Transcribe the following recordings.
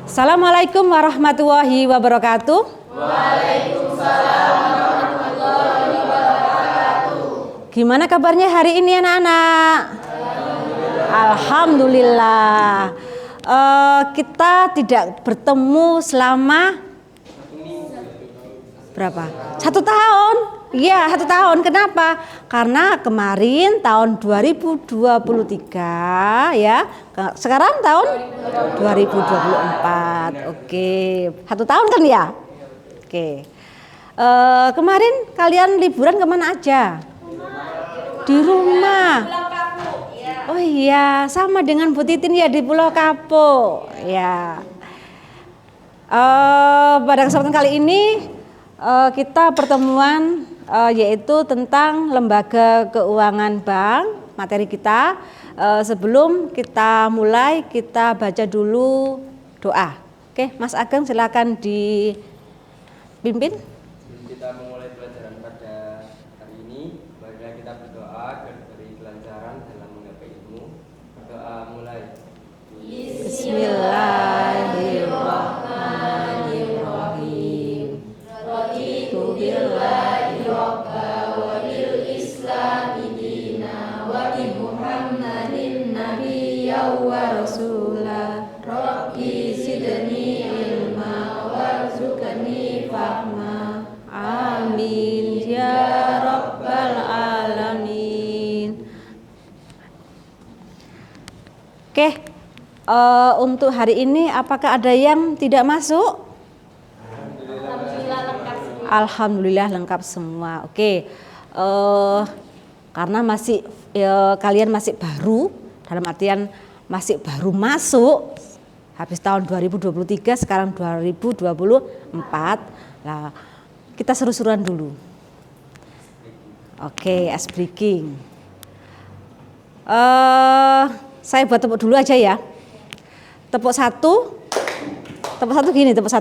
Assalamualaikum warahmatullahi wabarakatuh. Waalaikumsalam warahmatullahi wabarakatuh. Gimana kabarnya hari ini anak-anak? Alhamdulillah. Kita tidak bertemu selama berapa? 1 tahun. Iya, 1 tahun. Kenapa? Karena kemarin tahun 2023 ya. Sekarang tahun 2024. Oke. 1 tahun kan ya? Oke. Kemarin kalian liburan kemana aja? Di rumah. Oh iya, sama dengan Bu Titin ya, di Pulau Kapuk. Ya. Pada kesempatan kali ini kita pertemuan yaitu tentang lembaga keuangan bank. Materi kita sebelum kita mulai, kita baca dulu doa. Oke, Mas Ageng silakan dipimpin. Kita memulai pelajaran pada hari ini. Marilah kita berdoa agar diberi kelancaran dalam menggapai ilmu. Berdoa mulai. Bismillahirrahmanirrahim. Raditu billahi rabba wa bil islami dina wa bi Muhammadin nabiyya wa rasula. Rabbi zidni ilma warzuqni fahma. Amin ya rabbal alamin. Oke, untuk hari ini apakah ada yang tidak masuk? Alhamdulillah lengkap semua. Oke, karena kalian masih baru, dalam artian masih baru masuk, habis tahun 2023, sekarang 2024. Nah, kita seru-seruan dulu. Oke, ice breaking. Saya buat tepuk dulu aja ya. Tepuk satu gini, tepuk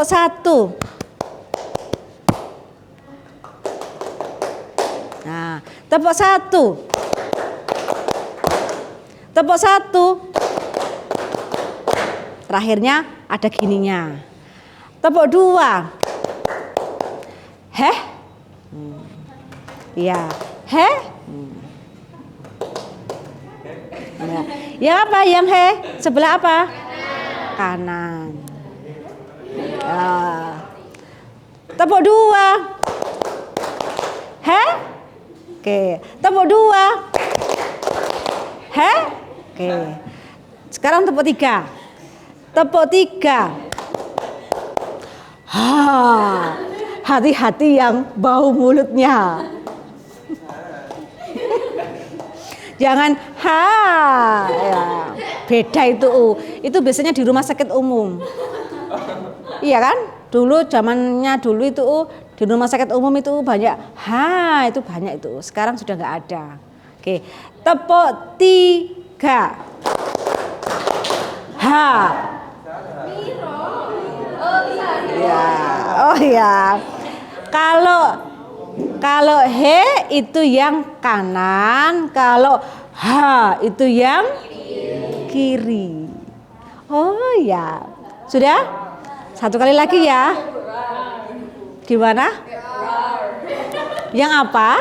satu. Nah, tepuk satu. Terakhirnya ada gininya. Tepuk 2. Heh. Ya, heh. Ya. Yang apa? Yang he? Sebelah apa? Kanan. Ya. Tepuk 2. He? Oke. Tepuk 2. He? Oke. Sekarang tepuk 3. Tepuk 3. Hati-hati yang bau mulutnya. Jangan ya. Beda itu. Itu biasanya di rumah sakit umum. Iya kan? Dulu zamannya dulu itu di rumah sakit umum itu banyak itu banyak itu. Sekarang sudah nggak ada. Oke. Tepuk 3. Ya. Oh ya. Kalau he itu yang kanan, kalau ha itu yang kiri. Oh ya. Sudah? Satu kali lagi ya. Gimana? Yang apa?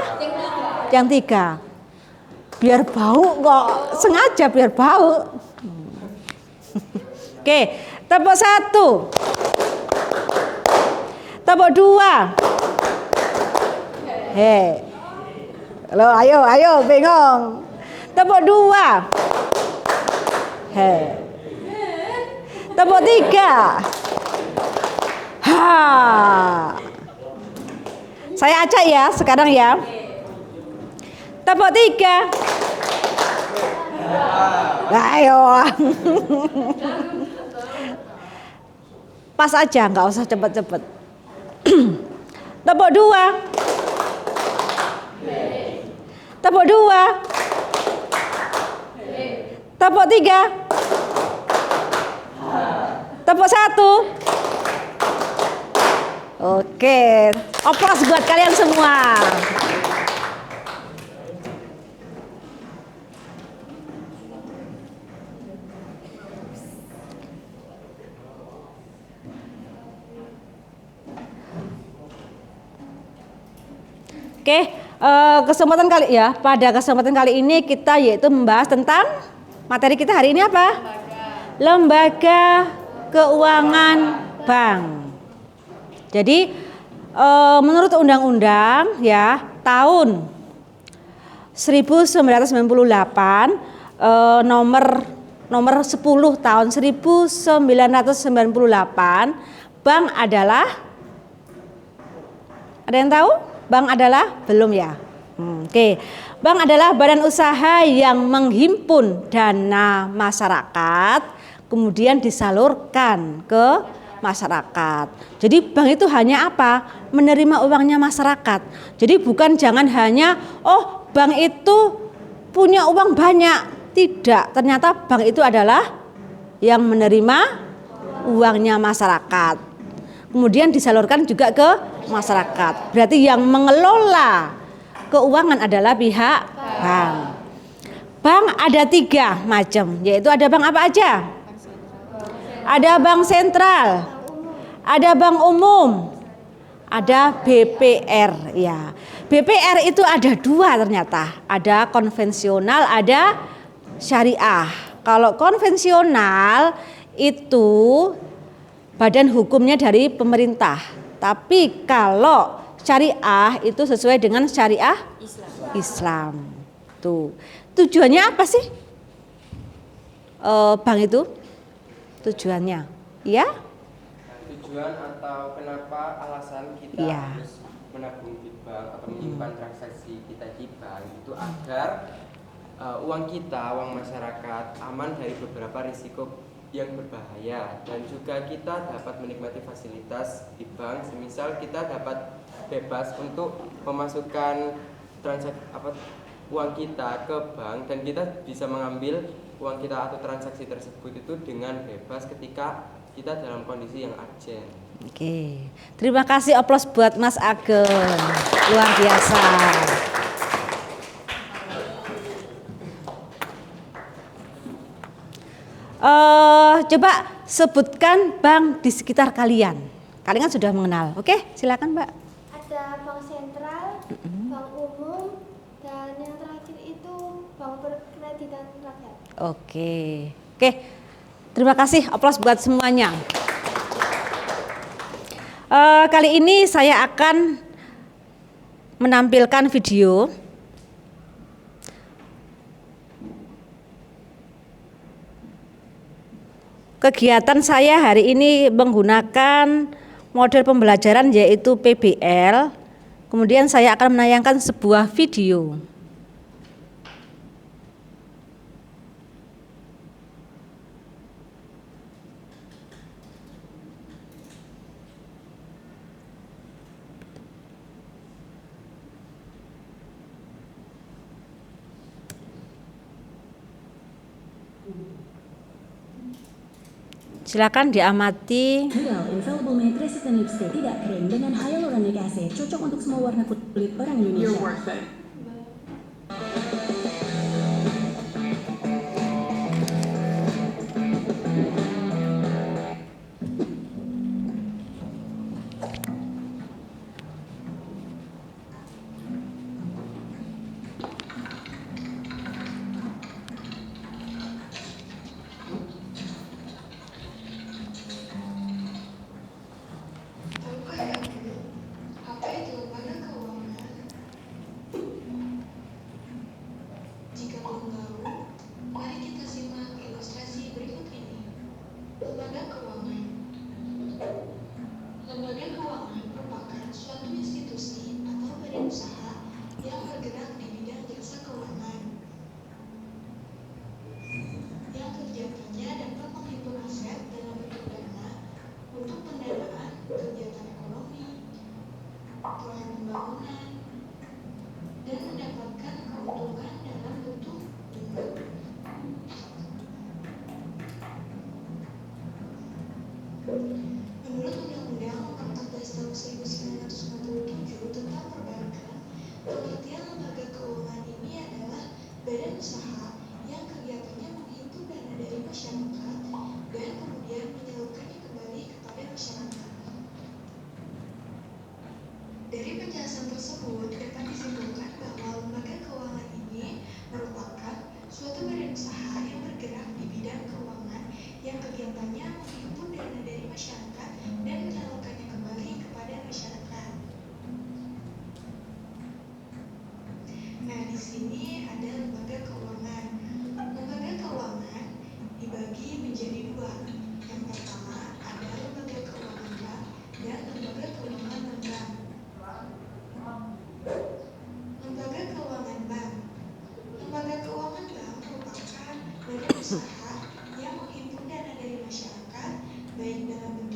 Yang 3. Biar bau kok. Sengaja biar bau. Oke, tepuk 1. Tepuk 2. Halo, ayo, bingung. Tepuk 2. Tepuk 3. Saya acak ya sekarang ya. Tepuk 3. Ayo. Pas aja, nggak usah cepet-cepet. Tepuk 2. Tepuk 2. Tepuk 3. Tepuk 1. Oke, aplaus buat kalian semua. Oke, kesempatan kali ya. Pada kesempatan kali ini kita yaitu membahas tentang materi kita hari ini apa? Lembaga keuangan bank. Jadi menurut undang-undang ya tahun 1998 nomor 10 tahun 1998 bank adalah, ada yang tahu? Bank adalah belum ya? Oke. Bank adalah badan usaha yang menghimpun dana masyarakat kemudian disalurkan ke masyarakat. Jadi bank itu hanya apa? Menerima uangnya masyarakat. Jadi bukan jangan hanya bank itu punya uang banyak. Tidak, ternyata bank itu adalah yang menerima uangnya masyarakat. Kemudian disalurkan juga ke masyarakat. Berarti yang mengelola keuangan adalah pihak bank. Bank ada 3 macam, yaitu ada bank apa aja? Ada bank sentral, ada bank umum, ada BPR ya. BPR itu ada 2 ternyata, ada konvensional, ada syariah. Kalau konvensional itu badan hukumnya dari pemerintah. Tapi kalau syariah itu sesuai dengan syariah Islam. Tuh. Tujuannya apa sih? Bank itu tujuannya, ya? Tujuan atau kenapa alasan kita harus menabung di bank atau menyimpan transaksi kita di bank itu agar uang kita, uang masyarakat aman dari beberapa risiko yang berbahaya, dan juga kita dapat menikmati fasilitas di bank. Semisal kita dapat bebas untuk memasukkan uang kita ke bank, dan kita bisa mengambil uang kita atau transaksi tersebut itu dengan bebas ketika kita dalam kondisi yang urgent. Oke, terima kasih, aplaus buat Mas Ageng, luar biasa. Coba sebutkan bank di sekitar kalian. Kalian kan sudah mengenal. Oke, silakan Mbak. Ada bank sentral, bank umum, dan yang terakhir itu bank perkreditan rakyat. Oke. Terima kasih, aplaus buat semuanya. Kali ini saya akan menampilkan video. Kegiatan saya hari ini menggunakan model pembelajaran yaitu PBL. Kemudian saya akan menayangkan sebuah video. Silakan diamati. Real Infallible Matte Resistant Lipstick tidak kering dengan hyaluronic acid, cocok untuk semua warna kulit orang Indonesia. You're worth it. Lembaga keuangan merupakan suatu institusi atau badan usaha yang bergerak di bidang jasa keuangan, yang kegiatannya dapat menghimpun aset dalam bentuk dana untuk pendanaan kegiatan ekonomi, proyek pembangunan, dan mendapatkan keuntungan dalam bentuk bunga. Menurut Undang-Undang Nomor 14 Tahun 1997 tentang Perbankan, pengertian lembaga keuangan ini adalah badan usaha yang kegiatannya menghimpun dana dari masyarakat dan kemudian menyalurkannya kembali kepada masyarakat. Dari penjelasan tersebut dapat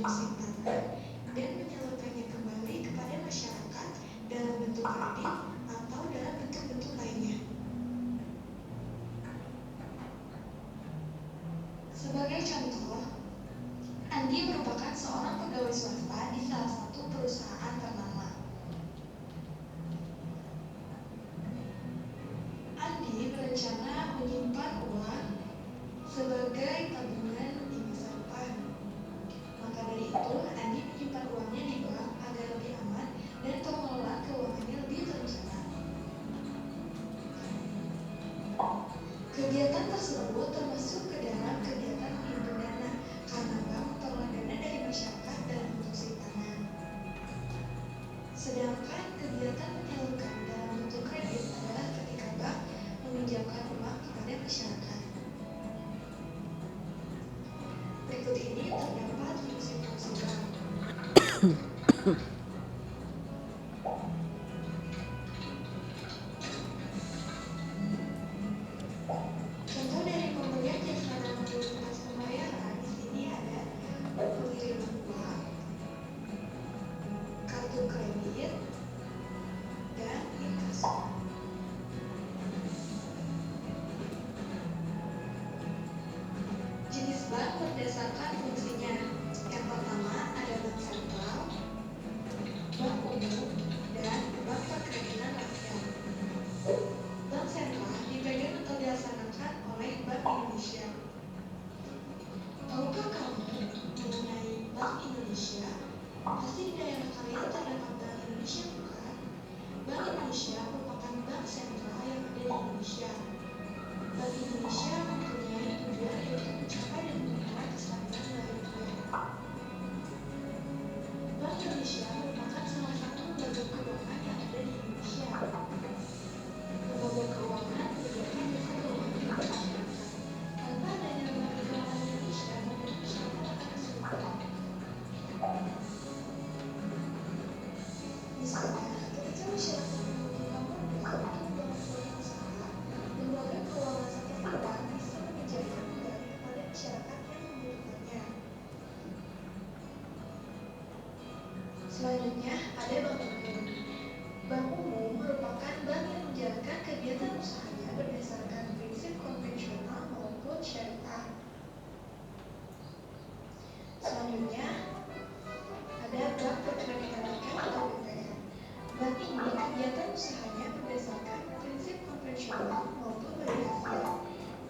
industri tanah dan menyalurkannya kembali kepada masyarakat dalam bentuk kredit atau dalam bentuk-bentuk lainnya. Sebagai contoh, Andi merupakan seorang pegawai swasta di salah satu perusahaan ternama. Andi berencana menyimpan uang sebagai tabungan di masa depan. Maka dari itu, Andi menyimpan uangnya di bank agar lebih aman dan pengelolaan keuangannya lebih terencana. Kegiatan tersebut termasuk ke dalam kegiatan menghimpun dana karena bank memperoleh dana dari masyarakat dalam bentuk simpanan. Sedangkan kegiatan menyalurkan dalam bentuk kredit adalah ketika bank meminjamkan uang kepada masyarakat. Berikut ini terdapat fungsi-fungsi bank. Contoh dari pemberian jasa dalam lintas pembayaran di sini ada pengiriman uang, kartu kredit, dan inkaso. Jenis bank berdasarkan fungsinya. Yang pertama ada bank sentral, bank umum, dan bank perkreditan rakyat. Bank sentral dipegang atau dilaksanakan oleh Bank Indonesia. Tahukah kamu mengenai Bank Indonesia? Pasti di daerah kalian terdapat Bank Indonesia, bukan? Bank Indonesia merupakan bank sentral yang ada di Indonesia. Bank Indonesia mempunyai tujuan yaitu mencapai dan memelihara kestabilan nilai rupiah. Bank Indonesia merupakan salah satu lembaga keuangan yang ada di Indonesia. Lembaga keuangan menyediakan jasa keuangan bagi masyarakat. Tanpa adanya lembaga keuangan Indonesia, masyarakat akan kesulitan. Misalnya, ketika masyarakat membutuhkan modal untuk membangun suatu usaha, lembaga keuangan seperti bank bisa menyediakan modal kepada masyarakat yang membutuhkannya. Selanjutnya, ada bank umum. Bank umum merupakan bank yang menjalankan kegiatan usahanya berdasarkan prinsip konvensional maupun syariah. Selanjutnya, ada bank perkreditan rakyat atau BPR. Bank ini kegiatan usahanya berdasarkan prinsip konvensional maupun bagi hasil,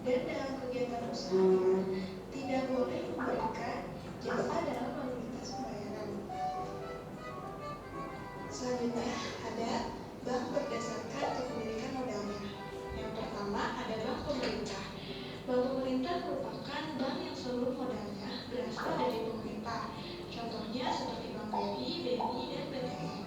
dan dalam kegiatan usahanya tidak boleh memberikan jasa dalam lalu lintas pembayaran. Selanjutnya ada bank berdasarkan kepemilikan modalnya. Yang pertama ada bank pemerintah. Bank pemerintah merupakan bank yang seluruh modalnya berasal dari pemerintah. Contohnya seperti Bank BRI, BNI, dan BTN.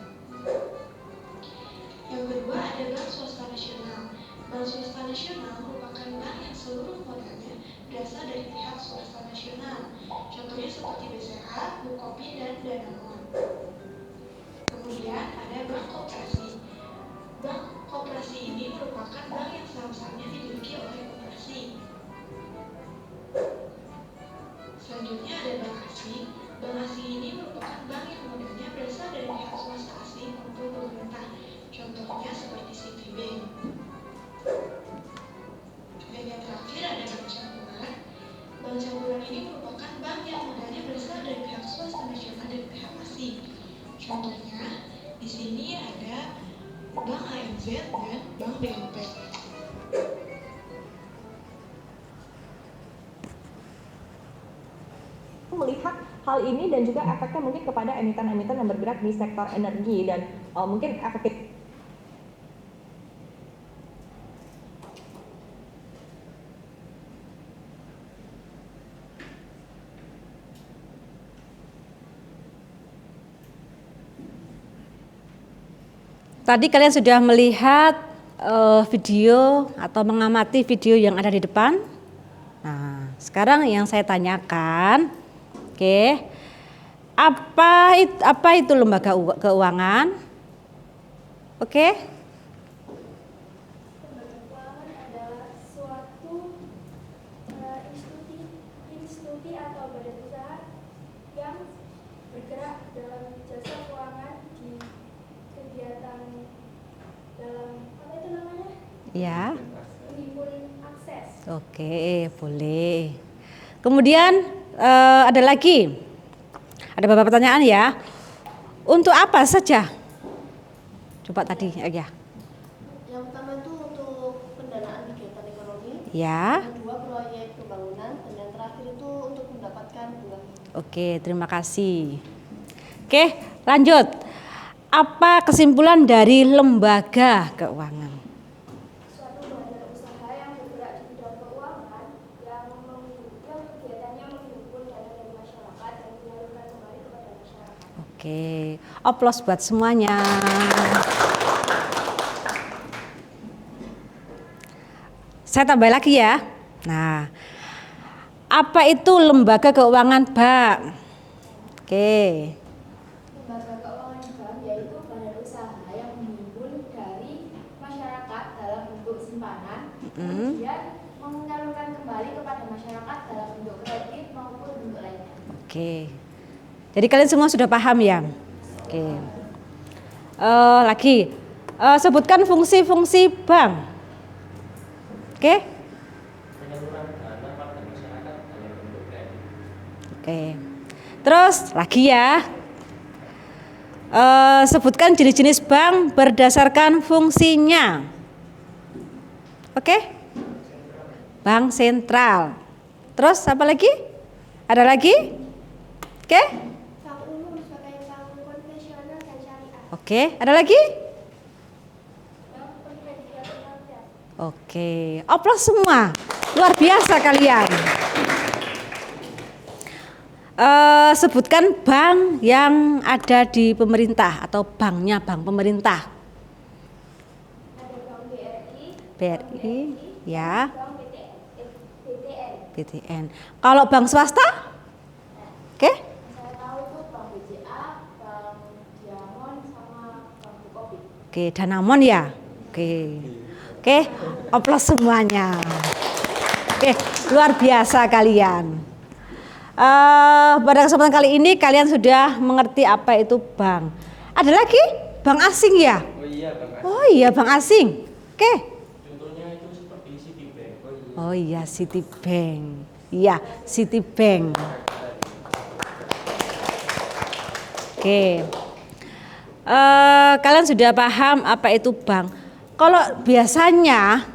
Yang kedua ada bank swasta nasional. Bank swasta nasional merupakan bank yang seluruh modalnya berasal dari pihak swasta nasional. Contohnya seperti BCA, Bukopin, dan Danamon. Kemudian ada bank koperasi. Bank koperasi ini merupakan bank yang saham-sahamnya dimiliki oleh koperasi. Selanjutnya ada bank asing. Bank asing ini merupakan bank yang modalnya berasal dari pihak swasta asing maupun pemerintah. Contohnya seperti Citibank. Dan yang terakhir ada bank campuran. Bank campuran ini merupakan bank yang modalnya berasal dari pihak swasta nasional dan pihak asing. Contohnya di sini ada Bank ANZ dan Bank BNP. Melihat hal ini dan juga efeknya mungkin kepada emiten-emiten yang bergerak di sektor energi dan mungkin efektif. Tadi kalian sudah melihat video atau mengamati video yang ada di depan. Nah, sekarang yang saya tanyakan, oke, apa itu lembaga keuangan? Oke? Lembaga keuangan adalah suatu institusi atau badan usaha yang dalam jasa keuangan di kegiatan dalam apa itu namanya? Ya. Menghimpun akses. Oke, boleh. Kemudian ada lagi. Ada beberapa pertanyaan ya. Untuk apa saja? Coba tadi ya. Yang pertama itu untuk pendanaan kegiatan ekonomi, Ya. yang kedua proyek pembangunan, dan yang terakhir itu untuk mendapatkan buah. Oke, terima kasih. Oke, lanjut. Apa kesimpulan dari lembaga keuangan? Suatu badan usaha yang bergerak di bidang keuangan yang kegiatannya menghimpun dana dari masyarakat dan menyalurkan kembali kepada masyarakat. Oke, oplos buat semuanya. Saya tambah lagi ya. Nah, apa itu lembaga keuangan bank? Oke. Lembaga keuangan bank yaitu badan usaha yang menghimpun dari masyarakat dalam bentuk simpanan, kemudian menyalurkan kembali kepada masyarakat dalam bentuk kredit maupun bentuk lainnya. Oke. Jadi kalian semua sudah paham ya? Oke. Lagi, sebutkan fungsi-fungsi bank. Oke. Penyaluran dana pada masyarakat dalam bentuk kredit. Oke. Terus lagi ya. Sebutkan jenis-jenis bank berdasarkan fungsinya. Oke? Bank sentral. Terus apa lagi? Ada lagi? Oke? Bank umum sebagai bank konvensional dan syariah. Oke, ada lagi? Bank pembiayaan rakyat. Oke, oplos semua. Luar biasa kalian. Sebutkan bank yang ada di pemerintah atau banknya bank pemerintah. Ada Bank BRI, BRI, ya, Bank BTN. BTN. Kalau bank swasta? Oke? Saya tahu itu Bank BCA, Bank Diamond, sama Bank Bukopin. Oke, Danamon ya. Oke, oplos semuanya. Oke, luar biasa kalian. Pada kesempatan kali ini kalian sudah mengerti apa itu bank. Ada lagi? Bank asing ya? Oh iya, Bang. Oh iya, bank asing. Oke. Contohnya itu seperti Citibank. Oh iya, Citibank. Iya, Citibank. Oke. Kalian sudah paham apa itu bank? Kalau biasanya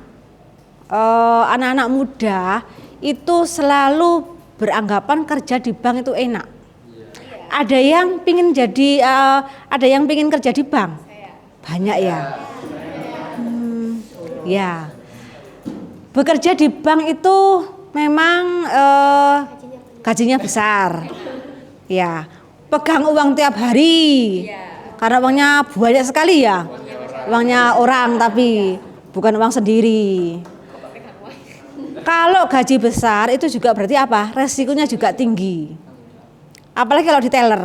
anak-anak muda itu selalu beranggapan kerja di bank itu enak. Ada yang pingin jadi, ada yang pingin kerja di bank. Banyak ya. Ya. Bekerja di bank itu memang gajinya besar. Ya. Pegang uang tiap hari. Karena uangnya banyak sekali ya. Uangnya orang tapi bukan uang sendiri. Kalau gaji besar itu juga berarti apa? Resikonya juga tinggi. Apalagi kalau di teller.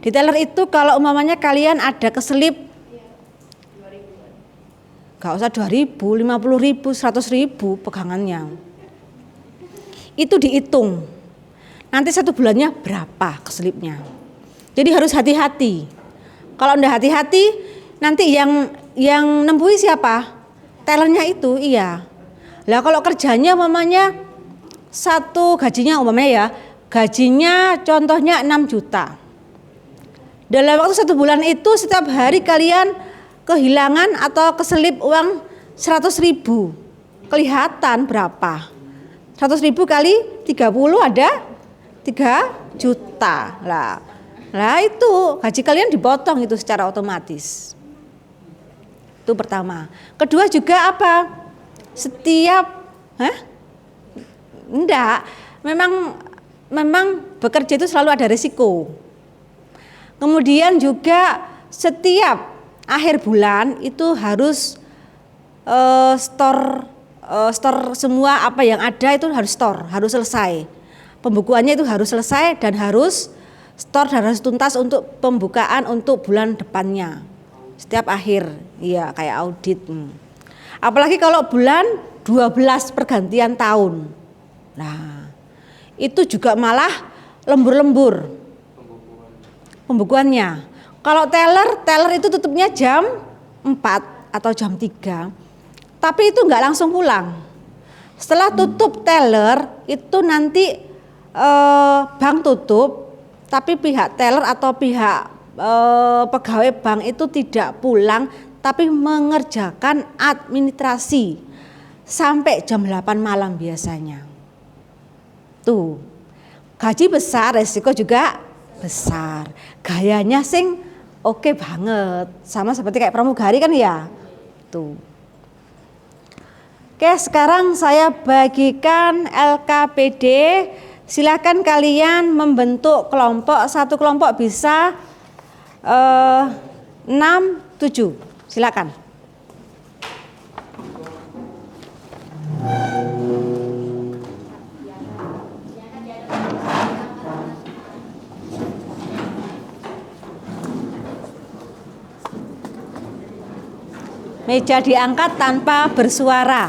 Di teller itu kalau umpamanya kalian ada keselip, gak usah 2.000, 50.000, 100.000 pegangannya. Itu dihitung. Nanti satu bulannya berapa keselipnya. Jadi harus hati-hati. Kalau enggak hati-hati, nanti yang nembui siapa? Tellernya itu, iya. Lah kalau kerjanya umpamanya satu gajinya umpamanya ya, gajinya contohnya 6 juta. Dalam waktu 1 bulan itu setiap hari kalian kehilangan atau keselip uang 100.000. Kelihatan berapa? 100.000 kali 30 ada 3 juta. Lah itu gaji kalian dipotong itu secara otomatis. Itu pertama. Kedua juga apa? Setiap enggak, memang bekerja itu selalu ada risiko. Kemudian juga setiap akhir bulan itu harus store semua apa yang ada itu harus store, harus selesai. Pembukuannya itu harus selesai dan harus store dan harus tuntas untuk pembukaan untuk bulan depannya. Setiap akhir, iya kayak audit. Apalagi kalau bulan 12 pergantian tahun. Nah, itu juga malah lembur-lembur. pembukuannya. Kalau teller itu tutupnya jam 4 atau jam 3. Tapi itu nggak langsung pulang. Setelah tutup teller itu nanti bank tutup, tapi pihak teller atau pihak pegawai bank itu tidak pulang, tapi mengerjakan administrasi sampai jam 8 malam biasanya. Tuh, gaji besar, resiko juga besar. Gayanya sing oke banget, sama seperti kayak pramugari kan ya. Tuh. Oke, sekarang saya bagikan LKPD. Silakan kalian membentuk kelompok. Satu kelompok bisa 6, 7. Silakan. Meja diangkat tanpa bersuara.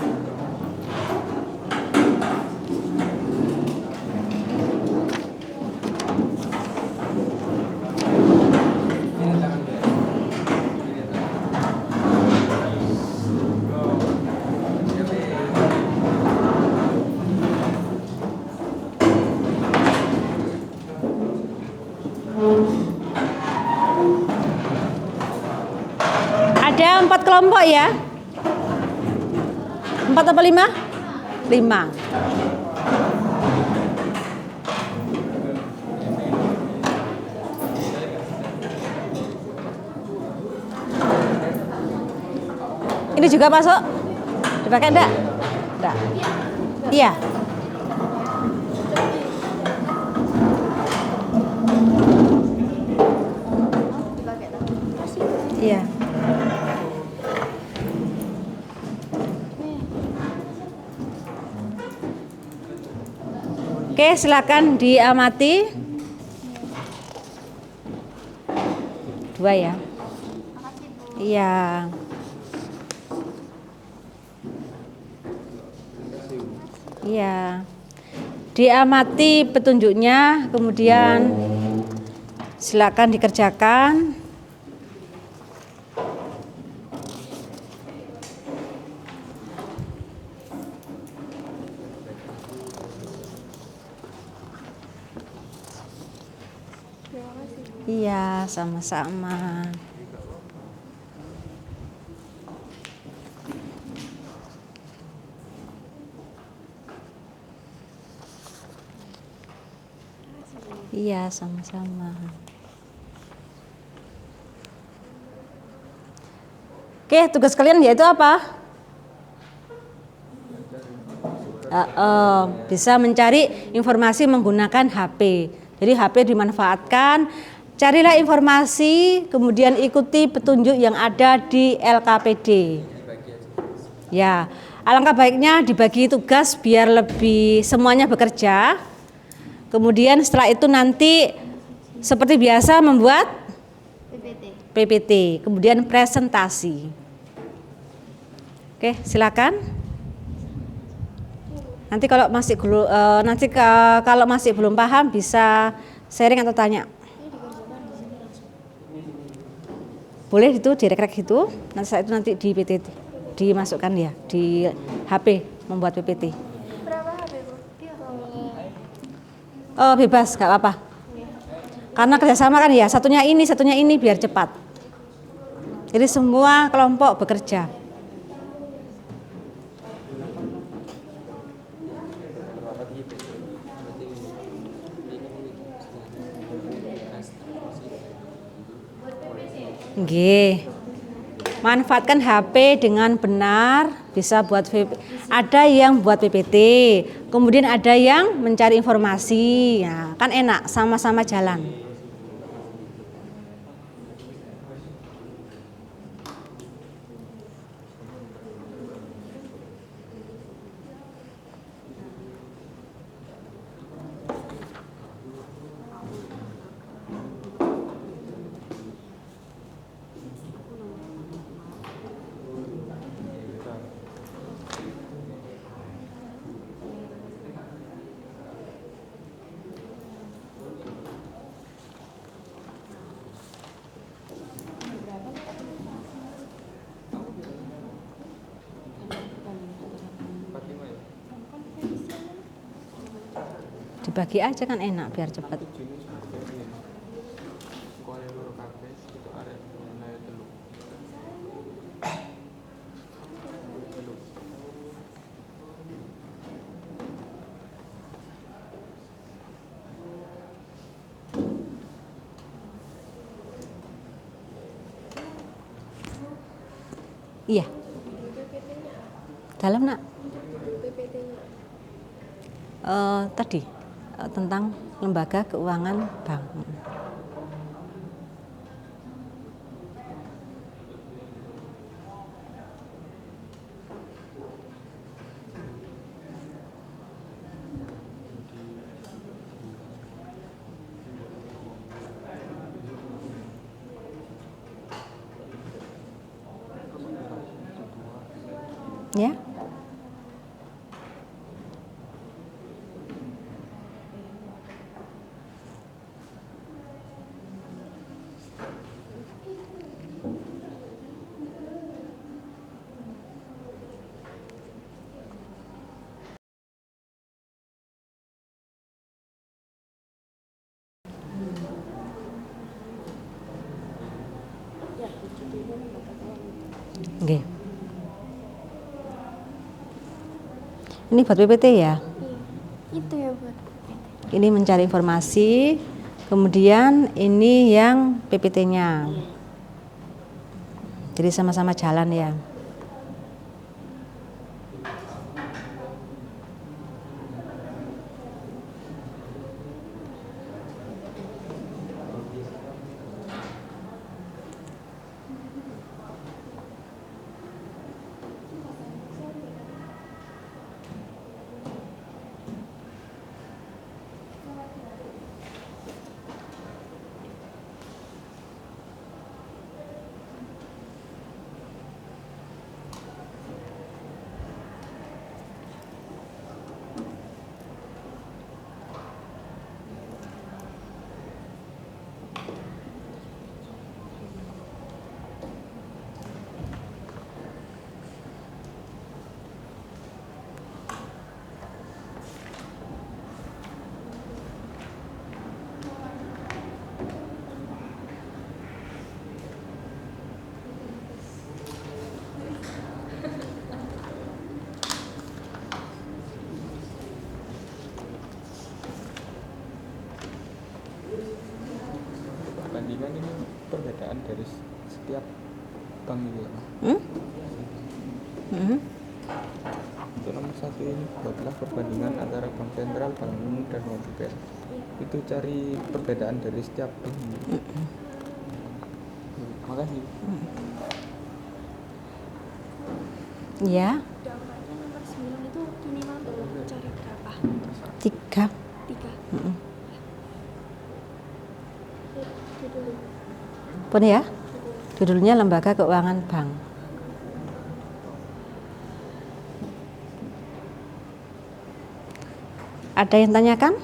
Ada 4 kelompok ya? 4 apa 5? 5. Ini juga masuk? Dipakai enggak? Enggak. Iya. Iya. Oke, silakan diamati. 2 ya. Iya. Iya. Diamati petunjuknya, kemudian silakan dikerjakan. Iya, sama-sama. Iya, sama-sama. Oke, tugas kalian yaitu apa? Bisa mencari informasi menggunakan HP. Jadi HP dimanfaatkan. Carilah informasi, kemudian ikuti petunjuk yang ada di LKPD. Ya, alangkah baiknya dibagi tugas biar lebih semuanya bekerja. Kemudian setelah itu nanti seperti biasa membuat PPT, kemudian presentasi. Oke, silakan. Nanti kalau masih belum paham bisa sharing atau tanya. Boleh itu direk-rek gitu. Nanti saat itu nanti di PPT dimasukkan ya di HP membuat PPT. Berapa HP Bu? Bebas, nggak apa-apa. Karena kerjasama kan ya, satunya ini biar cepat. Jadi semua kelompok bekerja. Nggih. Manfaatkan HP dengan benar, bisa buat ada yang buat PPT, kemudian ada yang mencari informasi. Ya, kan enak, sama-sama jalan. Dibagi aja kan enak biar cepat. Tujuannya sebenarnya sekolah loro kabeh itu arek nilai telu. Telu. Iya. Dalam nak. Tadi tentang lembaga keuangan bank. Ya. Oke. Ini buat PPT ya? Itu ya buat. Ini mencari informasi, kemudian ini yang PPT-nya. Jadi sama-sama jalan ya. Perbandingan ini perbedaan dari setiap bank gitu. Untuk nomor 1 ini buatlah perbandingan antara bank sentral, bank umum, dan bank BPS. Itu cari perbedaan dari setiap bank. Makasih. Ya. Dampaknya nomor 9 itu minimal cari berapa? 3. 3. Judul. Pun ya. Judulnya Lembaga Keuangan Bank. Ada yang tanyakan?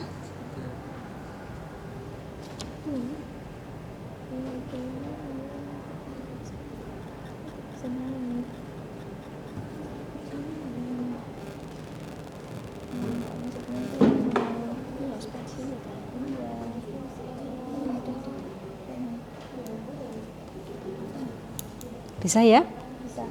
Bisa ya? Bisa.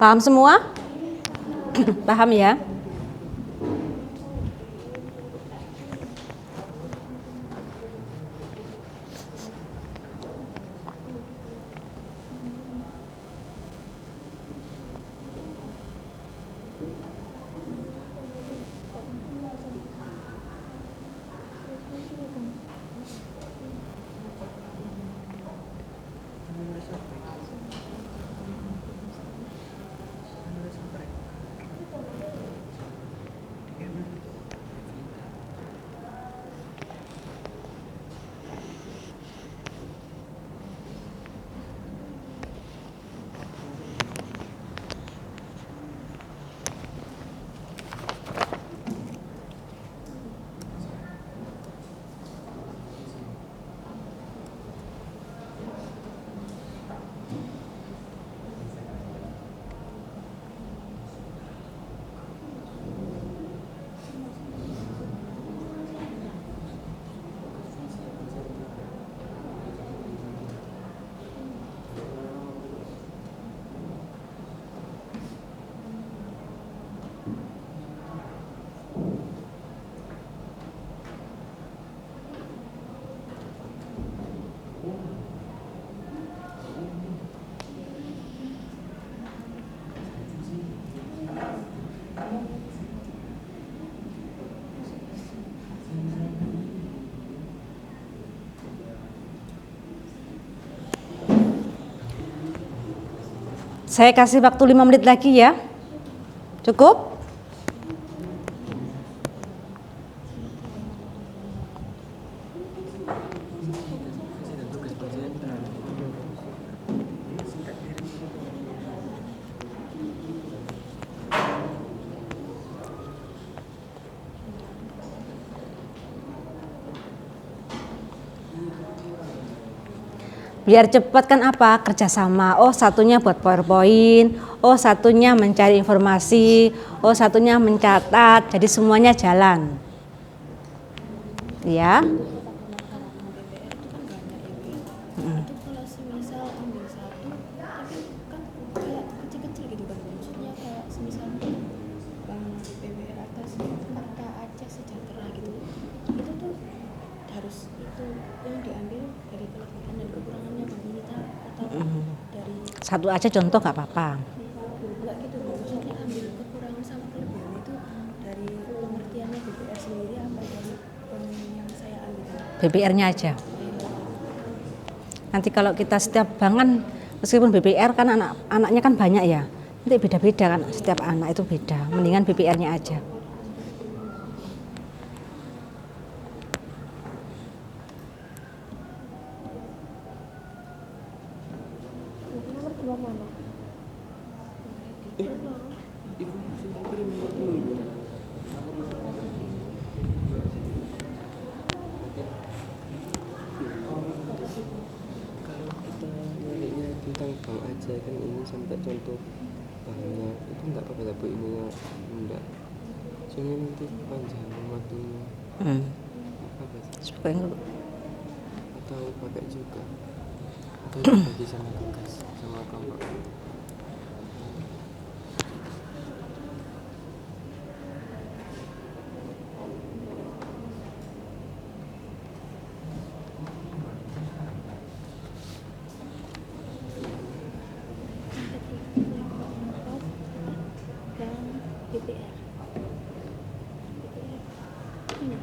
Paham semua? Paham ya? Saya kasih waktu 5 menit lagi ya. Cukup? Biar cepat kan apa? Kerjasama. Oh satunya buat PowerPoint, oh satunya mencari informasi, oh satunya mencatat. Jadi semuanya jalan. Ya. Kalau semisal ambil satu, tapi kan kayak kecil-kecil gitu kan, maksudnya kayak semisal Bank BBR atas Karta Aceh Sejahtera gitu, itu tuh harus itu yang diambil dari kelebihan dan kekurangannya Bang Nita atau dari Satu aja contoh nggak apa-apa. enggak gitu, maksudnya ambil kekurangan sama kelebihan itu dari pengertiannya BBR sendiri apa dari yang saya ambil? BBR-nya aja. Nanti kalau kita setiap bank kan meskipun BBR kan anak-anaknya kan banyak ya. Nanti beda-beda kan setiap anak itu beda. Mendingan BBR-nya aja. Kalau kita nyarinya tentang bank aja kan ini sampai contoh banknya itu enggak apa-apa Bu, ini ya enggak. Cuma nanti panjang waktunya apa sih? Atau pakai juga atau dibagi sama tugas sama kelompok. BBR. Ini.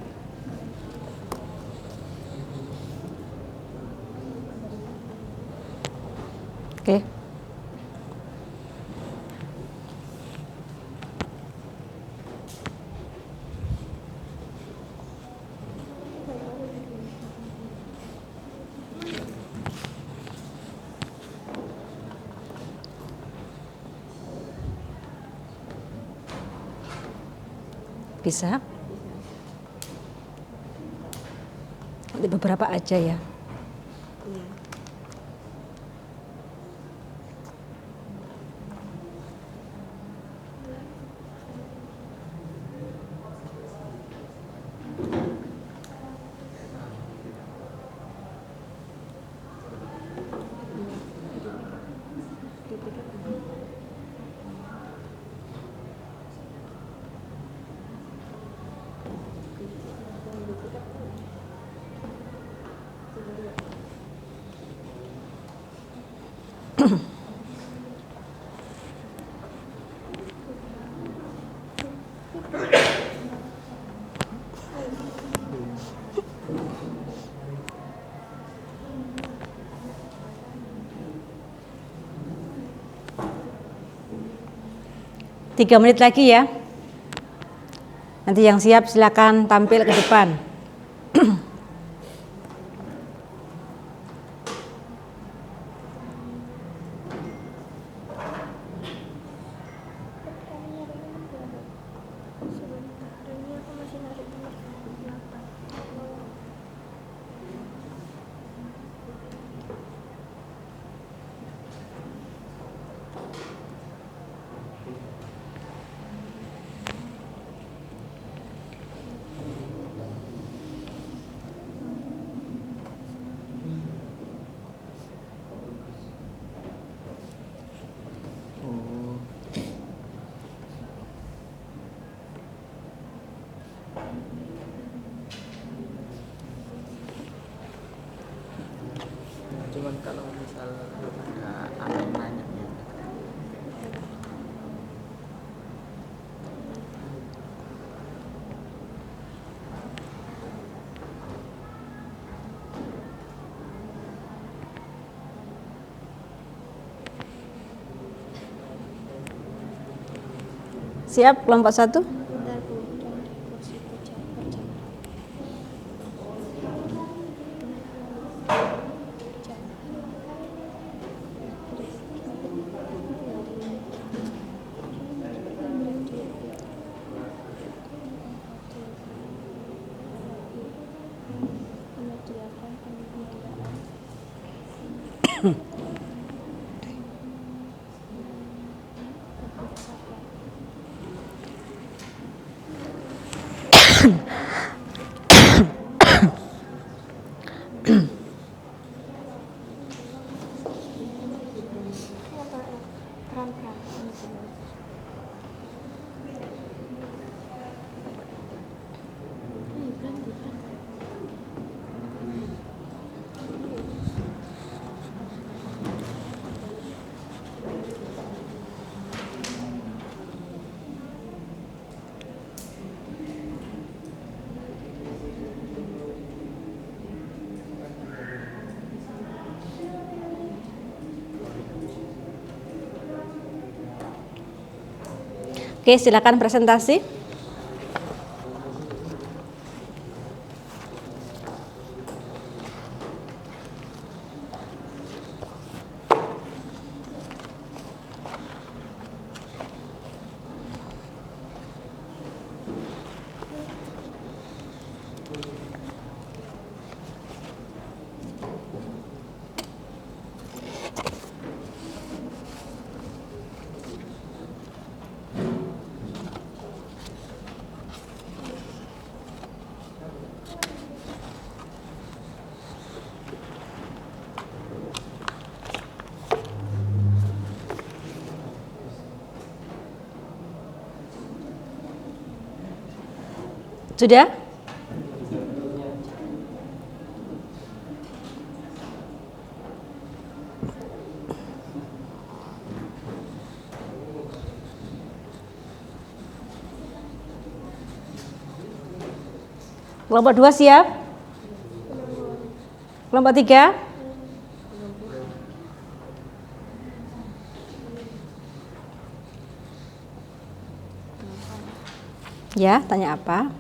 Oke. Bisa. Nanti beberapa aja ya. 3 menit lagi ya. Nanti yang siap silakan tampil ke depan. Cuman kalau misal ada yang nanya gitu. Siap kelompok 1? Bentar Bu, dan di kursi kerja. Menyediakan pembiayaan. Oke, silakan presentasi. Sudah? Kelompok 2 siap? Kelompok 3? Ya, tanya apa?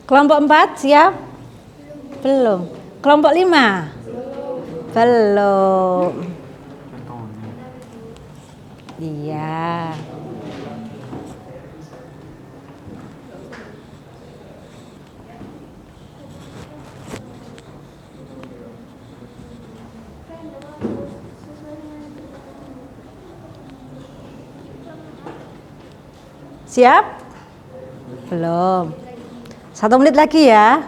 Kelompok 4 siap? Belum. Kelompok 5? Belum. Iya. Siap? Belum. 1 menit lagi ya.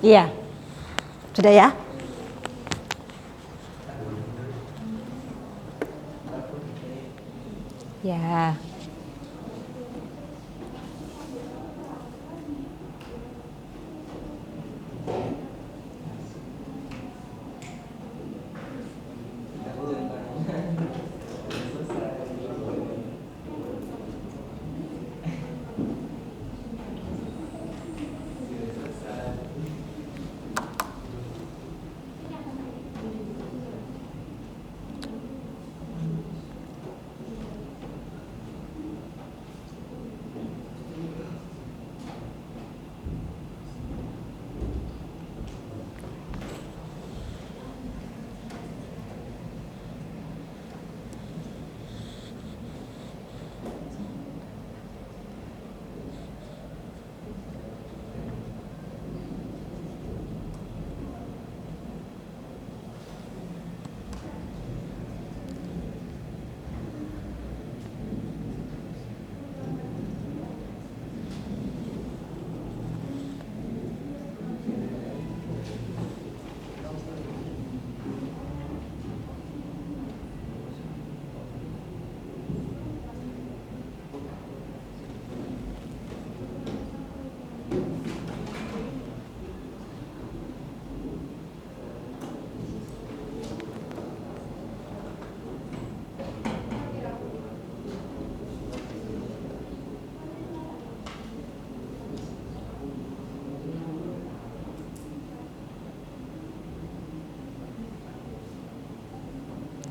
Iya. Sudah ya? Ya.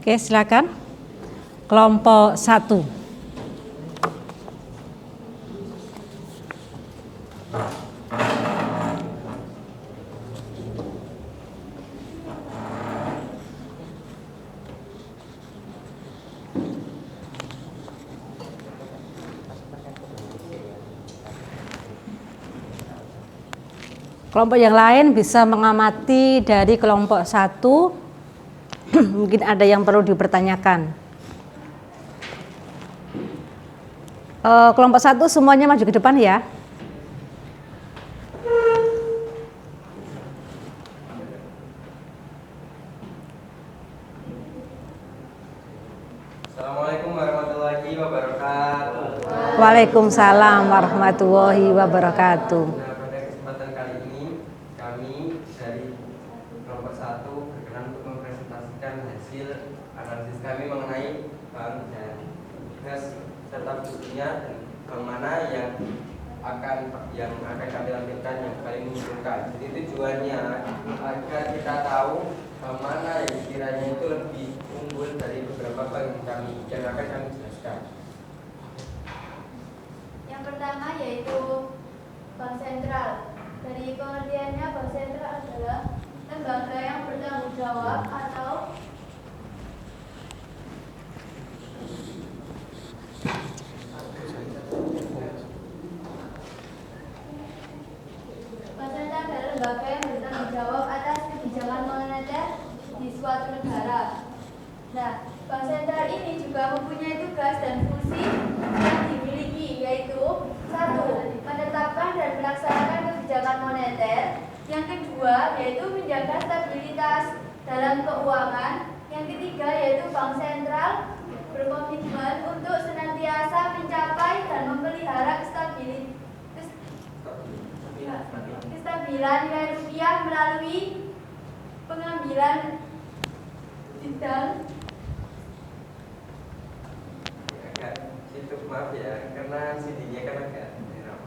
Oke, silakan. Kelompok 1. Kelompok yang lain bisa mengamati dari kelompok 1. Mungkin ada yang perlu dipertanyakan. Kelompok 1 semuanya maju ke depan ya. Assalamualaikum warahmatullahi wabarakatuh. Waalaikumsalam warahmatullahi wabarakatuh. Nah, pada kesempatan kali ini kami dari kelompok 1 berkenan untuk mempresentasikan hasil analisis kami mengenai bank dan gas serta bukunya dan bank mana yang akan kami lampirkan yang paling menguntungkan. Jadi tujuannya agar kita tahu bank mana yang kiranya itu lebih unggul dari beberapa bank yang akan kami jelaskan. Yang pertama yaitu Bank Sentral. Dari pengertiannya, Bank Sentral adalah lembaga yang bertanggung jawab atau Bank Sentral adalah lembaga yang bertanggung jawab atas kebijakan moneter di suatu negara. Nah, Bank Sentral ini juga mempunyai tugas dan fungsi yang dimiliki, yaitu 1. Menetapkan dan melaksanakan kebijakan moneter. Yang kedua, yaitu menjaga stabilitas dalam keuangan. Yang ketiga, yaitu Bank Sentral berkomitmen untuk senantiasa mencapai dan memelihara kestabilan nilai rupiah melalui pengambilan bidang. Agak itu maaf ya, karena CD-nya kan agak merah.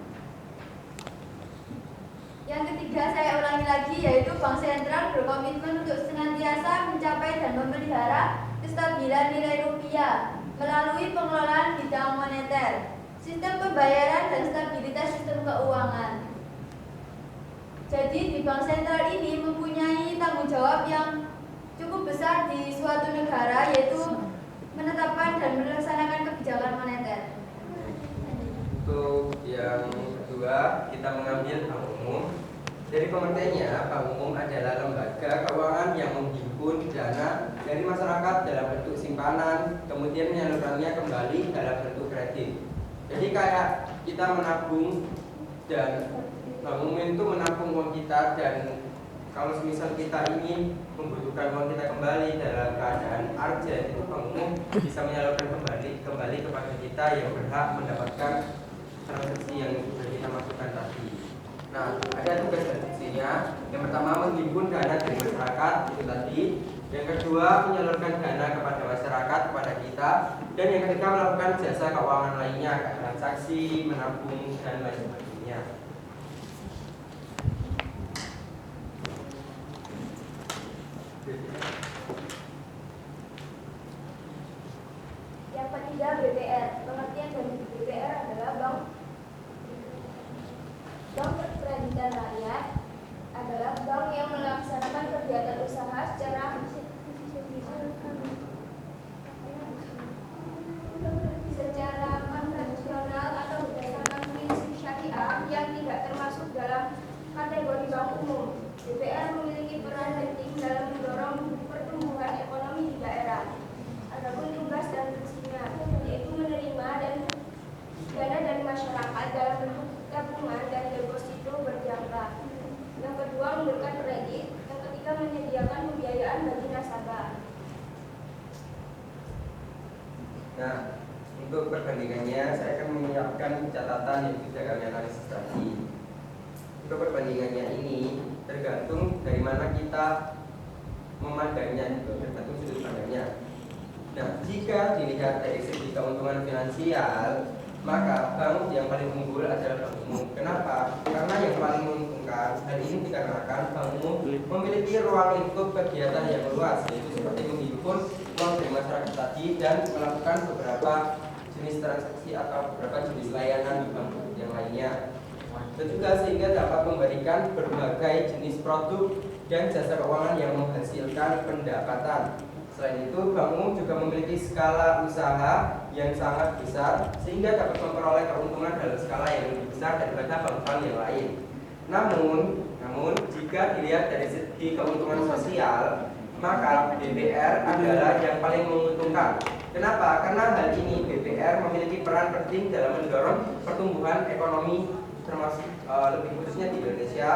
Yang ketiga, saya ulangi lagi, yaitu Bank Sentral berkomitmen untuk senantiasa mencapai dan memelihara kestabilan nilai rupiah melalui pengelolaan bidang moneter, sistem pembayaran dan stabilitas sistem keuangan. Jadi di Bank Sentral ini mempunyai tanggung jawab yang cukup besar di suatu negara, yaitu menetapkan dan melaksanakan kebijakan moneter. Untuk yang kedua, kita mengambil bank umum. Dari pengertiannya, bank umum adalah lembaga keuangan yang menghimpun dana dari masyarakat dalam bentuk simpanan, kemudian menyalurkannya kembali dalam bentuk kredit. Jadi kayak kita menabung dan bank umum itu menampung uang kita, dan kalau semisal kita ingin membutuhkan uang kita kembali dalam keadaan urgent, itu bank umum bisa menyalurkan kembali kepada kita yang berhak mendapatkan transaksi yang sudah kita masukkan tadi. Nah, ada tugas dan fungsinya. Yang pertama, menghimpun dana dari masyarakat, itu tadi. Yang kedua, menyalurkan dana kepada masyarakat, kepada kita. Dan yang ketiga, melakukan jasa keuangan lainnya, kayak transaksi, menabung, dan lain sebagainya. Yang ketiga, BPR. Pengertian dari BPR adalah bank Kreditan Rakyat, adalah bank yang melaksanakan kegiatan usaha secara konvensional atau berdasarkan prinsip syariah yang tidak termasuk dalam kategori bank umum. BPR memiliki peran penting dalam mendorong pertumbuhan ekonomi di daerah. Adapun tugas dan fungsinya yaitu menerima dan dana dari masyarakat dalam bentuk tabungan dan deposito berjangka. Yang kedua, memberikan kredit. Yang ketiga, menyediakan pembiayaan bagi nasabah. Nah, untuk perbandingannya saya akan menyiapkan catatan yang sudah kami analisis tadi. Untuk perbandingannya ini tergantung dari mana kita memandangnya, tergantung sudut pandangnya. Nah, jika dilihat dari segi keuntungan finansial, maka bank yang paling unggul adalah bank umum. Kenapa? Karena yang paling menguntungkan, dan ini dikarenakan bank umum memiliki ruang lingkup kegiatan yang luas, yaitu seperti menghimpun uang dari masyarakat tadi dan melakukan beberapa jenis transaksi atau beberapa jenis layanan di bank yang lainnya. Dan juga sehingga dapat memberikan berbagai jenis produk dan jasa keuangan yang menghasilkan pendapatan. Selain itu, bank umum juga memiliki skala usaha yang sangat besar sehingga dapat memperoleh keuntungan dalam skala yang lebih besar daripada bank-bank yang lain. Namun jika dilihat dari segi keuntungan sosial, maka BPR adalah yang paling menguntungkan. Kenapa? Karena hal ini BPR memiliki peran penting dalam mendorong pertumbuhan ekonomi, termasuk lebih khususnya di Indonesia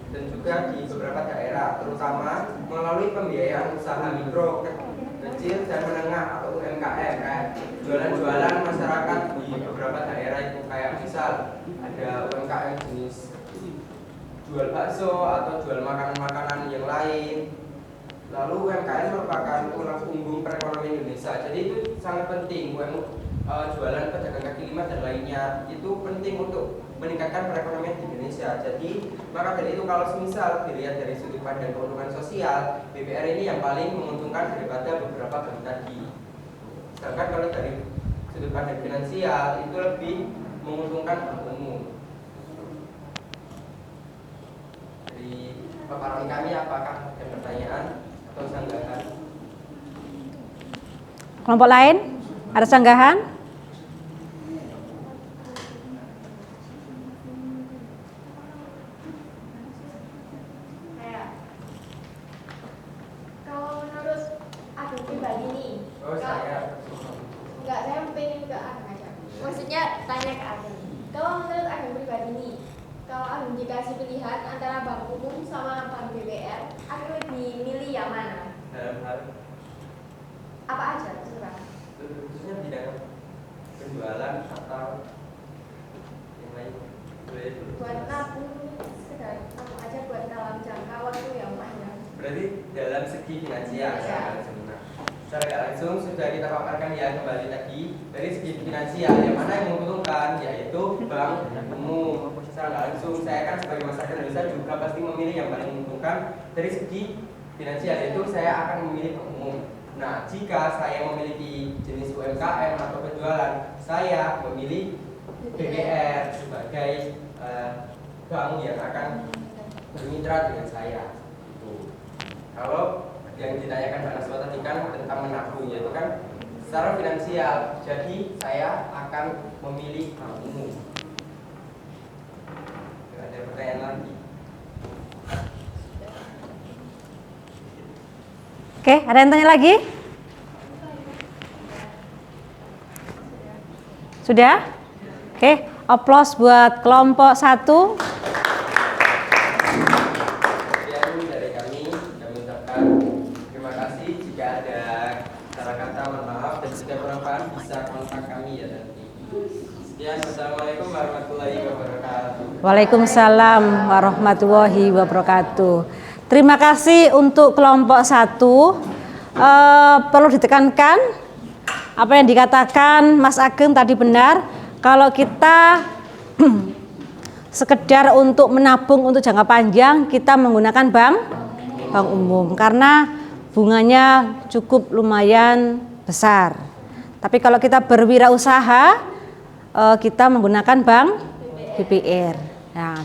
dan juga di beberapa daerah, terutama melalui pembiayaan usaha mikro, kecil dan menengah atau UMKM, kayak jualan-jualan masyarakat di beberapa daerah itu, kayak misal ada UMKM jenis jual bakso atau jual makanan-makanan yang lain. Lalu UMKM merupakan tulang punggung perekonomian Indonesia, jadi itu sangat penting. Jualan pedagang kaki lima dan lainnya itu penting untuk meningkatkan perekonomian di Indonesia. Jadi maka dari itu, kalau semisal dilihat dari sudut pandang keuntungan sosial, BPR ini yang paling menguntungkan daripada beberapa bank tadi. Sedangkan kalau dari sudut pandang finansial itu lebih menguntungkan bank umum. Dari paparan kami, apakah ada pertanyaan atau sanggahan? Kelompok lain ada sanggahan? Dikasih pilihan antara bank umum sama bank BPR, aku lebih milih yang mana? Dalam hal apa aja terserah. Khususnya bidang penjualan atau yang lain? Buat nabung, sekedar nabung aja buat dalam jangka waktu yang panjang. Berarti dalam segi finansial ya. Secara gak langsung sudah kita paparkan ya kembali tadi, dari segi finansial yang mana yang menguntungkan, yaitu bank umum. Secara gak langsung saya kan sebagai masyarakat Indonesia juga pasti memilih yang paling menguntungkan dari segi finansial, yaitu saya akan memilih bank umum. Nah, jika saya memiliki jenis UMKM atau penjualan, saya memilih BPR sebagai bank yang akan bermitra dengan saya. Kalau yang ditanyakan Mbak Naswa tadi kan tentang menabung, yaitu kan secara finansial, jadi saya akan memilih bank umum. Ada pertanyaan lagi? Oke, ada yang tanya lagi? Sudah? Oke, aplaus buat kelompok 1. Sekian dari kami ucapkan terima kasih. Jika ada salah kata mohon maaf, dan jika kurang paham bisa kontak kami ya nanti. Sekian, wassalamualaikum warahmatullahi wabarakatuh. Waalaikumsalam warahmatullahi wabarakatuh. Terima kasih untuk kelompok 1. Perlu ditekankan apa yang dikatakan Mas Ageng tadi benar. Kalau kita sekedar untuk menabung untuk jangka panjang, kita menggunakan bank umum karena bunganya cukup lumayan besar. Tapi kalau kita berwirausaha, kita menggunakan bank BPR. Nah,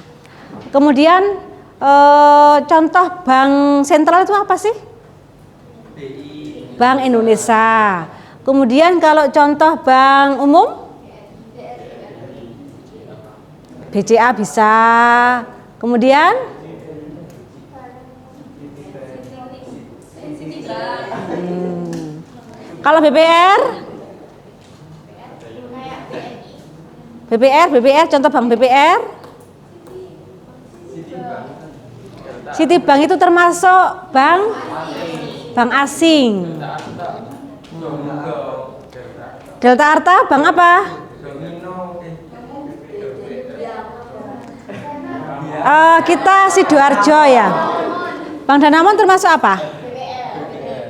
kemudian contoh bank sentral itu apa sih? Bank Indonesia. Kemudian kalau contoh bank umum, BCA bisa. Kemudian kalau BPR, contoh bank BPR, Citibank itu termasuk bank asing. Delta Arta bank apa? Kita Sidoarjo ya. Bank Danamon termasuk apa?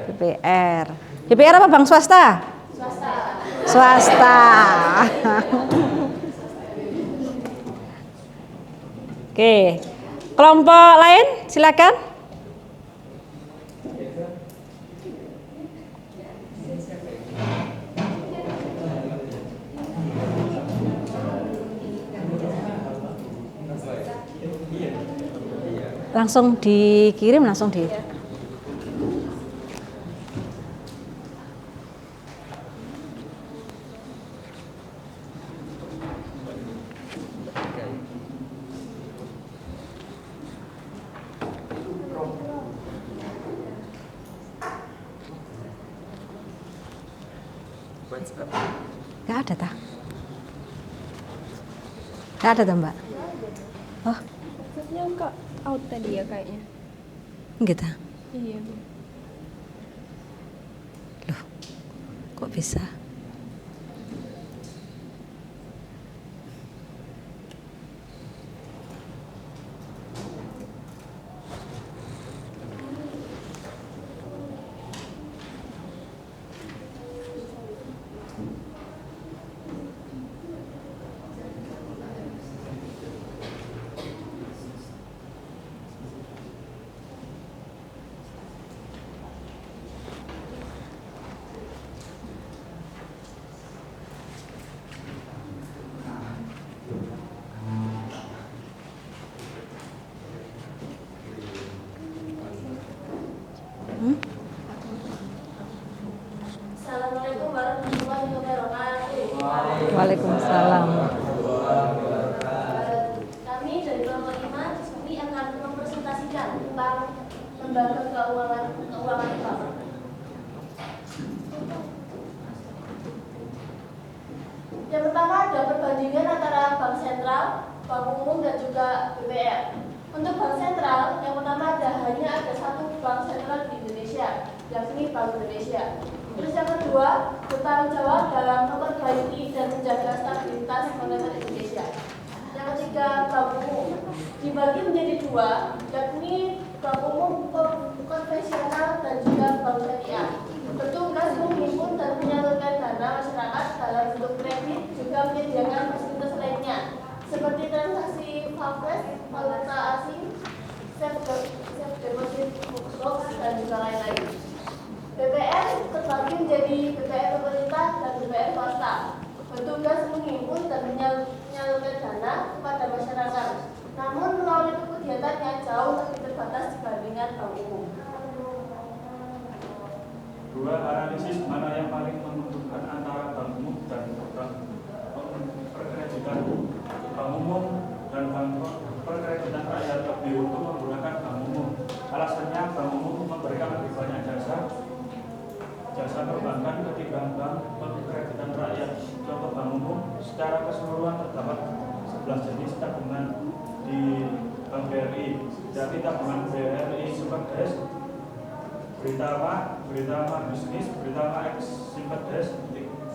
BPR. BPR apa bank swasta? Swasta. Oke. Kelompok lain silakan. Langsung dikirim, langsung di. Gak ada tak? Gak ada tak Mbak? Oh, Maksudnya kok out tadi ya kayaknya. gitu. Iya. Loh, kok bisa? Assalamualaikum warahmatullahi wabarakatuh. Waalaikumsalam. Kami dari kelompok 5 di sini akan mempresentasikan tentang lembaga keuangan bank. Yang pertama ada perbandingan antara bank sentral, bank umum dan juga BPR. Untuk bank sentral, yang pertama hanya ada satu bank sentral di Indonesia, yakni Bank Indonesia. Terus yang kedua, bertanggung jawab dalam memperbaiki dan menjaga stabilitas moneter Indonesia. Yang ketiga, bank umum dibagi menjadi dua, yakni bank umum konvensional dan juga bank syariah. Bertugas menghimpun dan menyalurkan dana masyarakat dalam bentuk kredit, juga menyediakan fasilitas lainnya seperti transaksi falas, valuta asing, safe deposit box dan juga lain-lain. BPR terbagi menjadi BPR pemerintah dan BPR swasta. Bertugas menghimpun dan menyalurkan dana kepada masyarakat. Namun melalui kegiatannya jauh lebih terbatas dibandingkan bank umum. Dua, analisis mana yang paling menguntungkan antara bank umum dan bank perkreditan. Bank umum dan bank perkreditan rakyat lebih untung menggunakan bank umum. Alasannya bank umum memberikan lebih banyak jasa perbankan ketimbang bank perkreditan rakyat. Contoh bank umum secara keseluruhan terdapat Jati Tabungan BRI Superdes, Britama Bisnis, Britama X Superdes,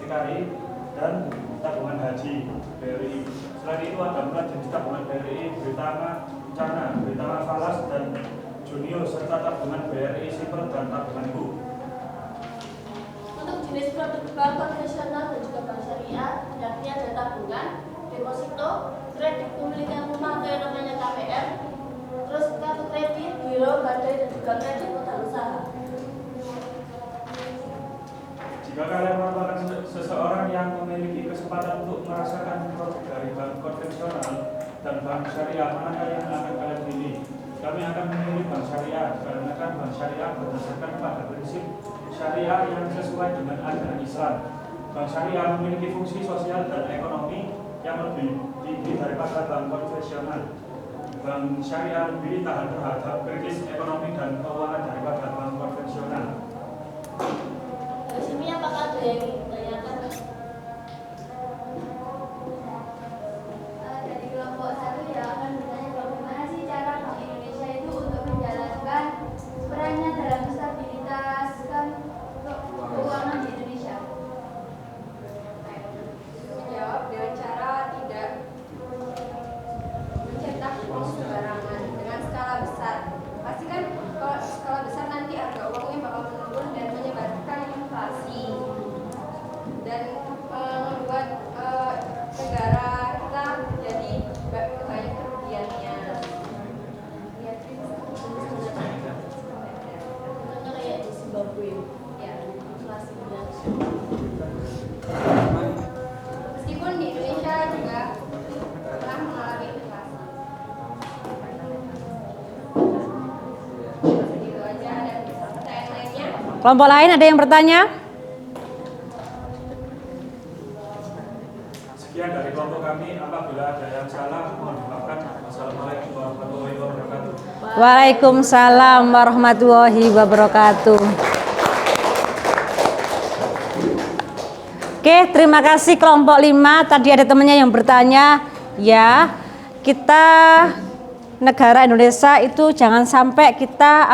TKI, dan tabungan haji BRI. Selain itu ada pula jenis tabungan BRI, Britama Cana, Britama Falas, dan Junior, serta tabungan BRI Super dan tabungan ibu. Untuk jenis produk bank konvensional dan juga bank syariah, yakni ada tabungan, deposito, kredit pemilikan rumah atau yang namanya KPR, terus kartu kredit, biro, badai, dan juga kredit modal usaha. Jika kalian merupakan seseorang yang memiliki kesempatan untuk merasakan produk dari bank konvensional dan bank syariah, mana yang akan kalian pilih? Kami akan memilih bank syariah karena bank syariah berdasarkan pada prinsip syariah yang sesuai dengan ajaran Islam. Bank syariah memiliki fungsi sosial dan ekonomi yang lebih tinggi daripada bank konvensional. Bank syariah lebih tahan terhadap krisis ekonomi dan keuangan daripada bank konvensional. Dari sini apakah ada yang ingin ditanyakan? Dari kelompok 1 ya akan bertanya bagaimana sih cara Bank Indonesia itu untuk menjalankan perannya dalam stabilitas keuangan di Indonesia. Menjawab dengan cara tidak mencetak uang sembarangan dengan skala besar. Pasti kan kalau skala besar nanti harga uangnya bakal menurun dan menyebabkan inflasi dan membuat negara kita jadi banyak kerugiannya. Contohnya kayak di Zimbabwe, Ya. inflasinya. Meskipun di Indonesia juga telah mengalami inflasi. Segitu aja, dan pertanyaan lainnya. Kelompok lain ada yang bertanya? Sekian dari kelompok kami. Apabila ada yang salah, mohon dimaafkan. Wassalamualaikum warahmatullahi wabarakatuh. Waalaikumsalam warahmatullahi wabarakatuh. Oke, terima kasih kelompok 5. Tadi ada temannya yang bertanya, ya, kita negara Indonesia itu jangan sampai kita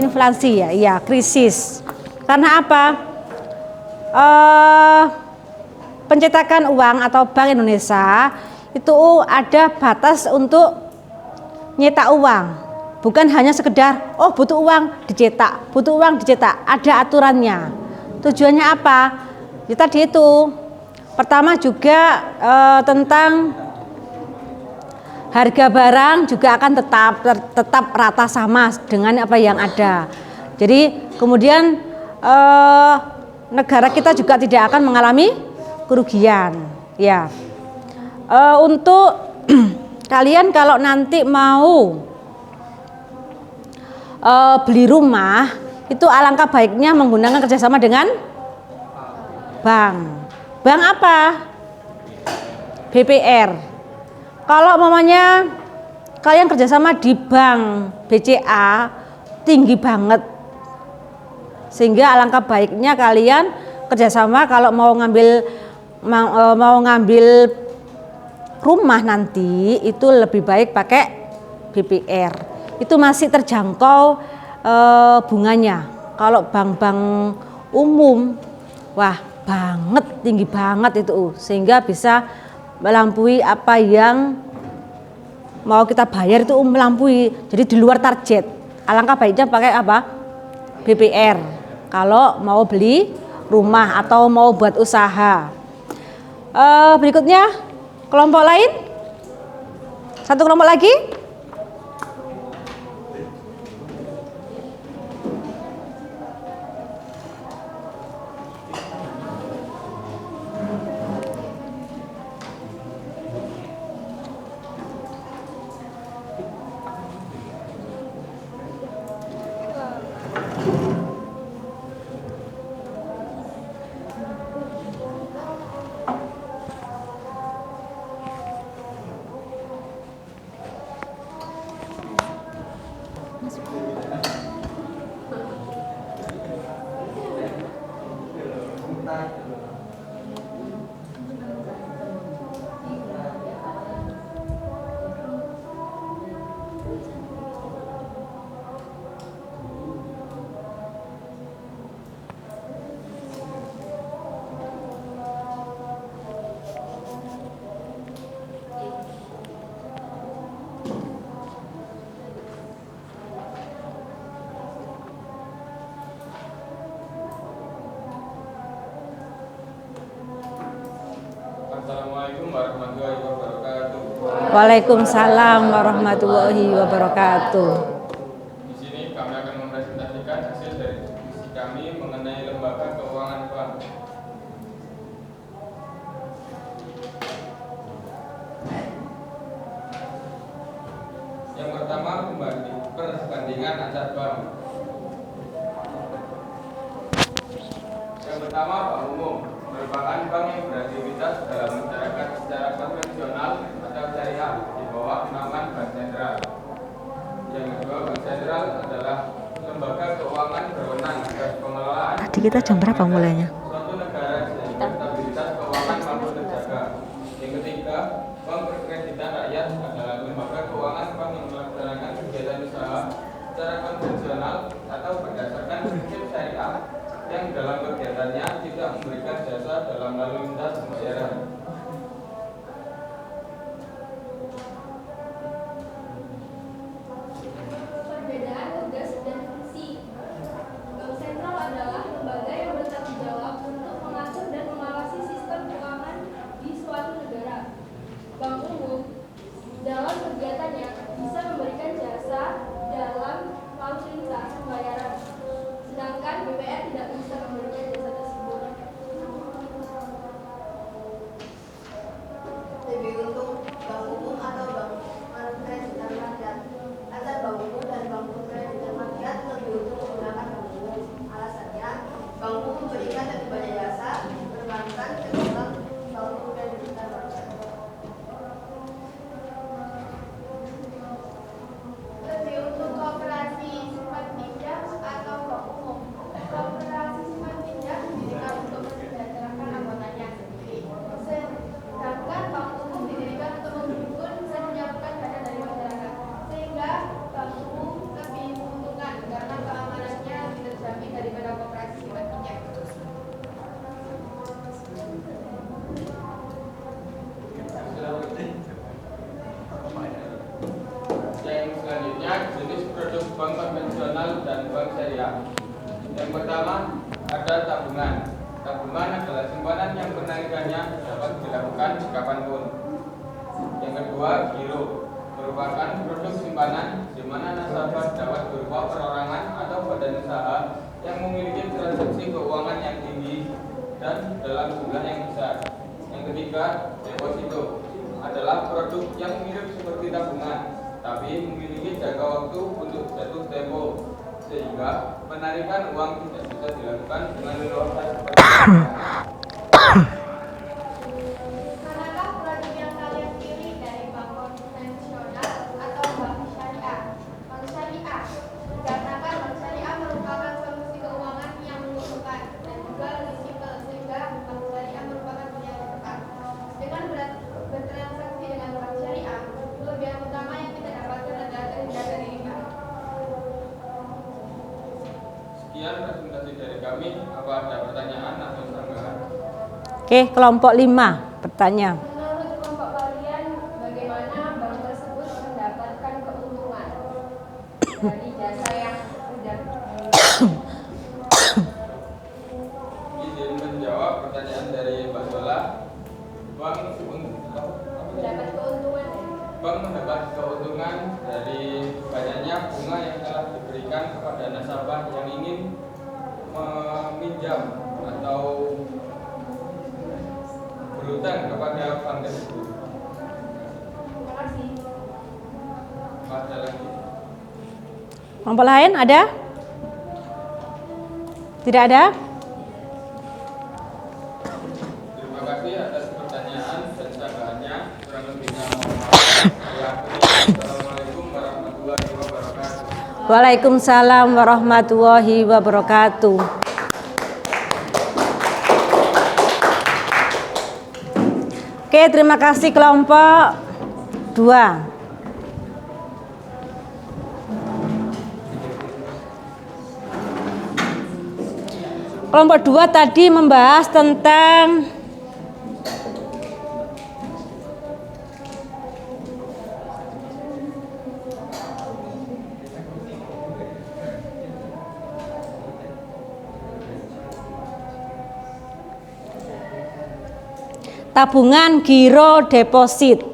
inflasi ya, iya, krisis. Karena apa? Pencetakan uang atau Bank Indonesia itu ada batas untuk nyetak uang. Bukan hanya sekedar butuh uang dicetak, ada aturannya. Tujuannya apa? Ya tadi itu. Pertama juga tentang harga barang juga akan tetap rata sama dengan apa yang ada. Jadi kemudian negara kita juga tidak akan mengalami kerugian. Ya, untuk kalian kalau nanti mau beli rumah itu alangkah baiknya menggunakan kerjasama dengan bank. Bank apa? BPR. Kalau mamanya kalian kerjasama di bank BCA tinggi banget, sehingga alangkah baiknya kalian kerjasama kalau mau ngambil rumah nanti itu lebih baik pakai BPR. Itu masih terjangkau bunganya. Kalau bank-bank umum, wah banget, tinggi banget itu, sehingga bisa melampaui apa yang mau kita bayar itu melampaui, jadi di luar target. Alangkah baiknya pakai apa? BPR kalau mau beli rumah atau mau buat usaha. Berikutnya kelompok lain, satu kelompok lagi. warahmatullahi wabarakatuh. Waalaikumsalam warahmatullahi wabarakatuh. Di sini kami akan mempresentasikan hasil dari diskusi kami mengenai lembaga keuangan bank. Yang pertama, perbandingan antar bank. Yang pertama, bank umum merupakan bank yang beraktivitas dalam masyarakat secara konvensional atau syariah di bawah naungan Bank Sentral. Yang kedua, Bank Sentral adalah lembaga keuangan berwenang atas pengelolaan. Tadi kita jam berapa mulainya? Suatu negara sehingga stabilitas keuangan mampu terjaga. Yang ketiga, Bank Perkreditan Rakyat adalah lembaga keuangan bank yang melaksanakan kegiatan usaha secara konvensional atau berdasarkan prinsip syariah yang dalam kegiatannya tidak memberikan jasa dalam lalu lintas masyarakat. Perbedaan tugas dan fungsi. Bank sentral adalah lembaga yang bertanggung jawab untuk mengatur dan mengawasi sistem keuangan di suatu negara. Bank umum dalam kegiatannya bisa memberikan jasa dalam lalu lintas pembayaran, sedangkan BPR tidak bisa memberikan jasa tersebut. Lebih untung bank umum atau bank perkreditan rakyat. Agar bank umum dan bank perkreditan rakyat lebih untung menggunakan bank umum. Alasannya, bank umum memberikan lebih banyak jasa perbankan ketimbang bank perkreditan rakyat. Lebih untuk kooperasi simpan pinjam atau bank umum. Kooperasi simpan pinjam didirikan untuk mensejahterakan anggotanya sendiri. Sedangkan bank umum didirikan untuk menghimpun dan menyalurkan dana dari masyarakat. Sehingga bank umum lebih menguntungkan karena keamanannya lebih terjamin daripada kooperasi simpan pinjam. Yang selanjutnya, jenis produk bank konvensional dan bank syariah. Yang pertama, ada tabungan. Tabungan adalah simpanan yang penarikannya dapat dilakukan kapanpun. Yang kedua, giro merupakan produk simpanan di mana nasabah dapat berupa perorangan atau badan usaha yang memiliki transaksi keuangan yang tinggi dan dalam jumlah yang besar. Yang ketiga, deposito adalah produk yang mirip seperti tabungan, tapi memiliki jangka waktu untuk jatuh tempo, sehingga penarikan uang tidak bisa dilakukan dengan leluasa seperti Manakah produk yang kalian pilih dari bank konvensional atau bank syariah? Bank syariah, dikarenakan bank syariah merupakan solusi keuangan yang menguntungkan dan juga lebih simpel, sehingga bank syariah merupakan pilihan yang tepat. Dengan bertransaksi dengan bank syariah, kelebihan utama yang kita dapatkan adalah terhindar dari riba. Sekian presentasi dari kami. Apa ada pertanyaan atau tanggapan? Oke, kelompok 5 bertanya. Menurut kelompok kalian, bagaimana bank tersebut mendapatkan keuntungan dari jasa yang sudah Izin menjawab pertanyaan dari Mbak Zola. mendapat keuntungan? Bank mendapat keuntungan dari banyaknya bunga yang telah diberikan kepada nasabah yang ingin meminjam atau berhutang kepada bank tersebut. Terima kasih. Ada lagi? Kelompok lain ada? Tidak ada? Terima kasih atas pertanyaan dan tanggapannya. Kurang lebihnya mohon maaf. Assalamualaikum warahmatullahi wabarakatuh. Waalaikumsalam warahmatullahi wabarakatuh. Oke, terima kasih kelompok 2. Kelompok 2 tadi membahas tentang tabungan, giro, deposit.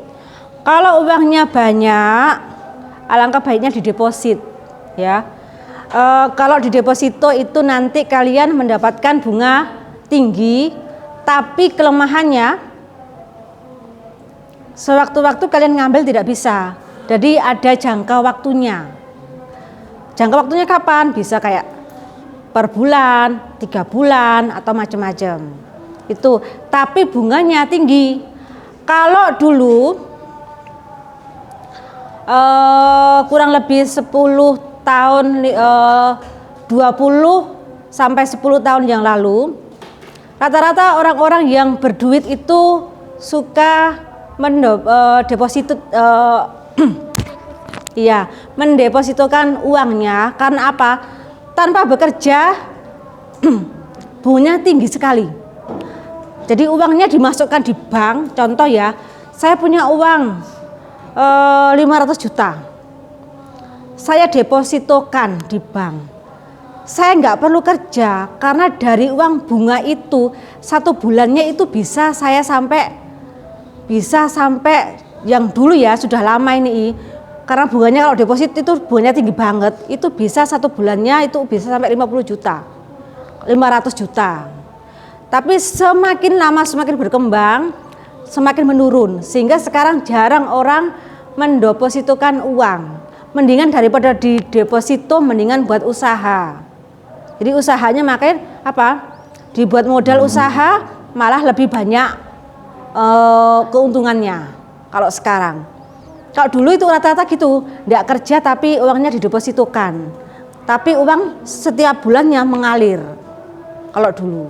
Kalau uangnya banyak, alangkah baiknya di deposit, ya. Kalau di deposito itu nanti kalian mendapatkan bunga tinggi, tapi kelemahannya sewaktu-waktu kalian ngambil tidak bisa. Jadi ada jangka waktunya. Jangka waktunya kapan? Bisa kayak per bulan, 3 bulan, atau macam-macam. Itu, tapi bunganya tinggi. Kalau dulu kurang lebih 10 tahun 20 sampai 10 tahun yang lalu, rata-rata orang-orang yang berduit itu suka mendepositokan uangnya. Karena apa? Tanpa bekerja bunganya tinggi sekali. Jadi uangnya dimasukkan di bank. Contoh ya, saya punya uang 500 juta, saya depositokan di bank. Saya nggak perlu kerja, karena dari uang bunga itu 1 bulannya itu bisa sampai yang dulu ya, sudah lama ini, karena bunganya kalau deposit itu bunganya tinggi banget, itu bisa 1 bulannya itu bisa sampai 50 juta, 500 juta. Tapi semakin lama semakin berkembang, semakin menurun, sehingga sekarang jarang orang mendepositokan uang. Mendingan daripada di deposito, mendingan buat usaha. Jadi usahanya makanya apa? Dibuat modal usaha malah lebih banyak keuntungannya kalau sekarang. Kalau dulu itu rata-rata gitu, nggak kerja tapi uangnya didepositokan. Tapi uang setiap bulannya mengalir. Kalau dulu.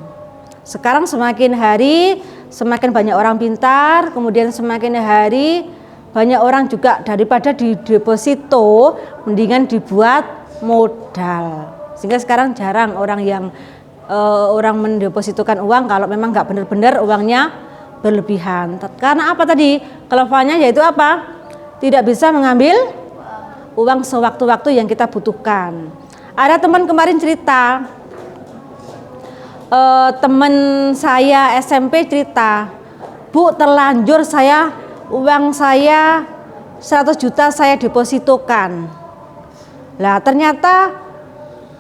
Sekarang semakin hari semakin banyak orang pintar, kemudian semakin hari banyak orang juga daripada di deposito mendingan dibuat modal. Sehingga sekarang jarang orang yang orang mendepositokan uang kalau memang nggak benar-benar uangnya berlebihan. Karena apa tadi? Kelemahannya yaitu apa? Tidak bisa mengambil uang sewaktu-waktu yang kita butuhkan. Ada teman kemarin cerita, teman saya SMP cerita, Bu, terlanjur uang saya 100 juta saya depositokan. Lah ternyata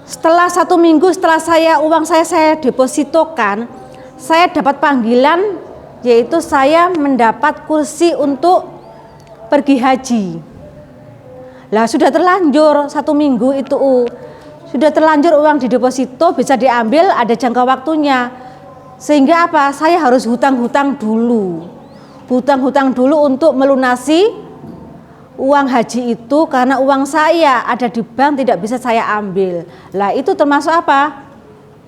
setelah 1 minggu setelah uang saya depositokan, saya dapat panggilan, yaitu saya mendapat kursi untuk pergi haji. Lah sudah terlanjur 1 minggu itu, sudah terlanjur uang di deposito bisa diambil, ada jangka waktunya. Sehingga apa? Saya harus hutang-hutang dulu untuk melunasi uang haji itu, karena uang saya ada di bank tidak bisa saya ambil. Lah itu termasuk apa?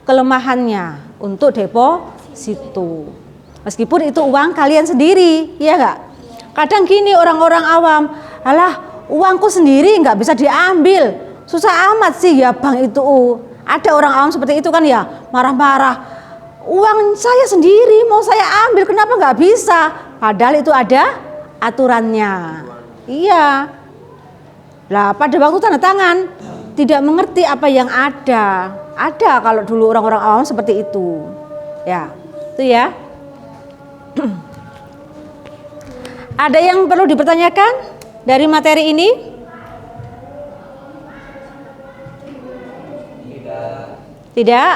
Kelemahannya untuk deposito. Meskipun itu uang kalian sendiri, ya enggak? Kadang gini orang-orang awam, alah uangku sendiri nggak bisa diambil, susah amat sih ya bank itu. Ada orang awam seperti itu kan ya, marah-marah. Uang saya sendiri mau saya ambil, kenapa nggak bisa? Padahal itu ada aturannya. Iya. Lah pada waktu tanda tangan tidak mengerti apa yang ada. Ada kalau dulu orang-orang awam seperti itu. Ya, itu ya. Ada yang perlu dipertanyakan dari materi ini? Tidak?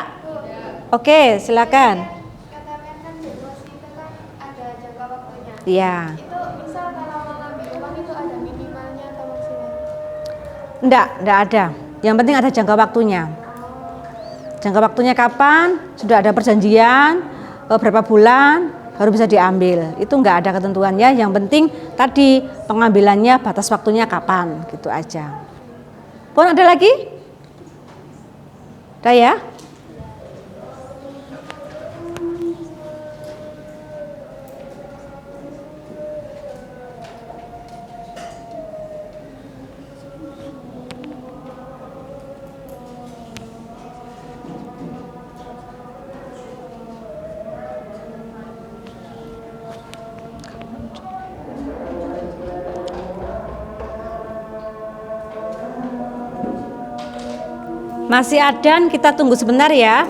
Oke, silakan. Katakan kan deposito kan ada jangka waktunya. Iya. Itu misal kalau mau ngambil uang itu ada minimalnya atau maksimalnya? Enggak ada. Yang penting ada jangka waktunya. Jangka waktunya kapan? Sudah ada perjanjian berapa bulan baru bisa diambil. Itu enggak ada ketentuannya. Yang penting tadi pengambilannya batas waktunya kapan, gitu aja. Pun ada lagi? Ada ya? Masih adzan, kita tunggu sebentar ya.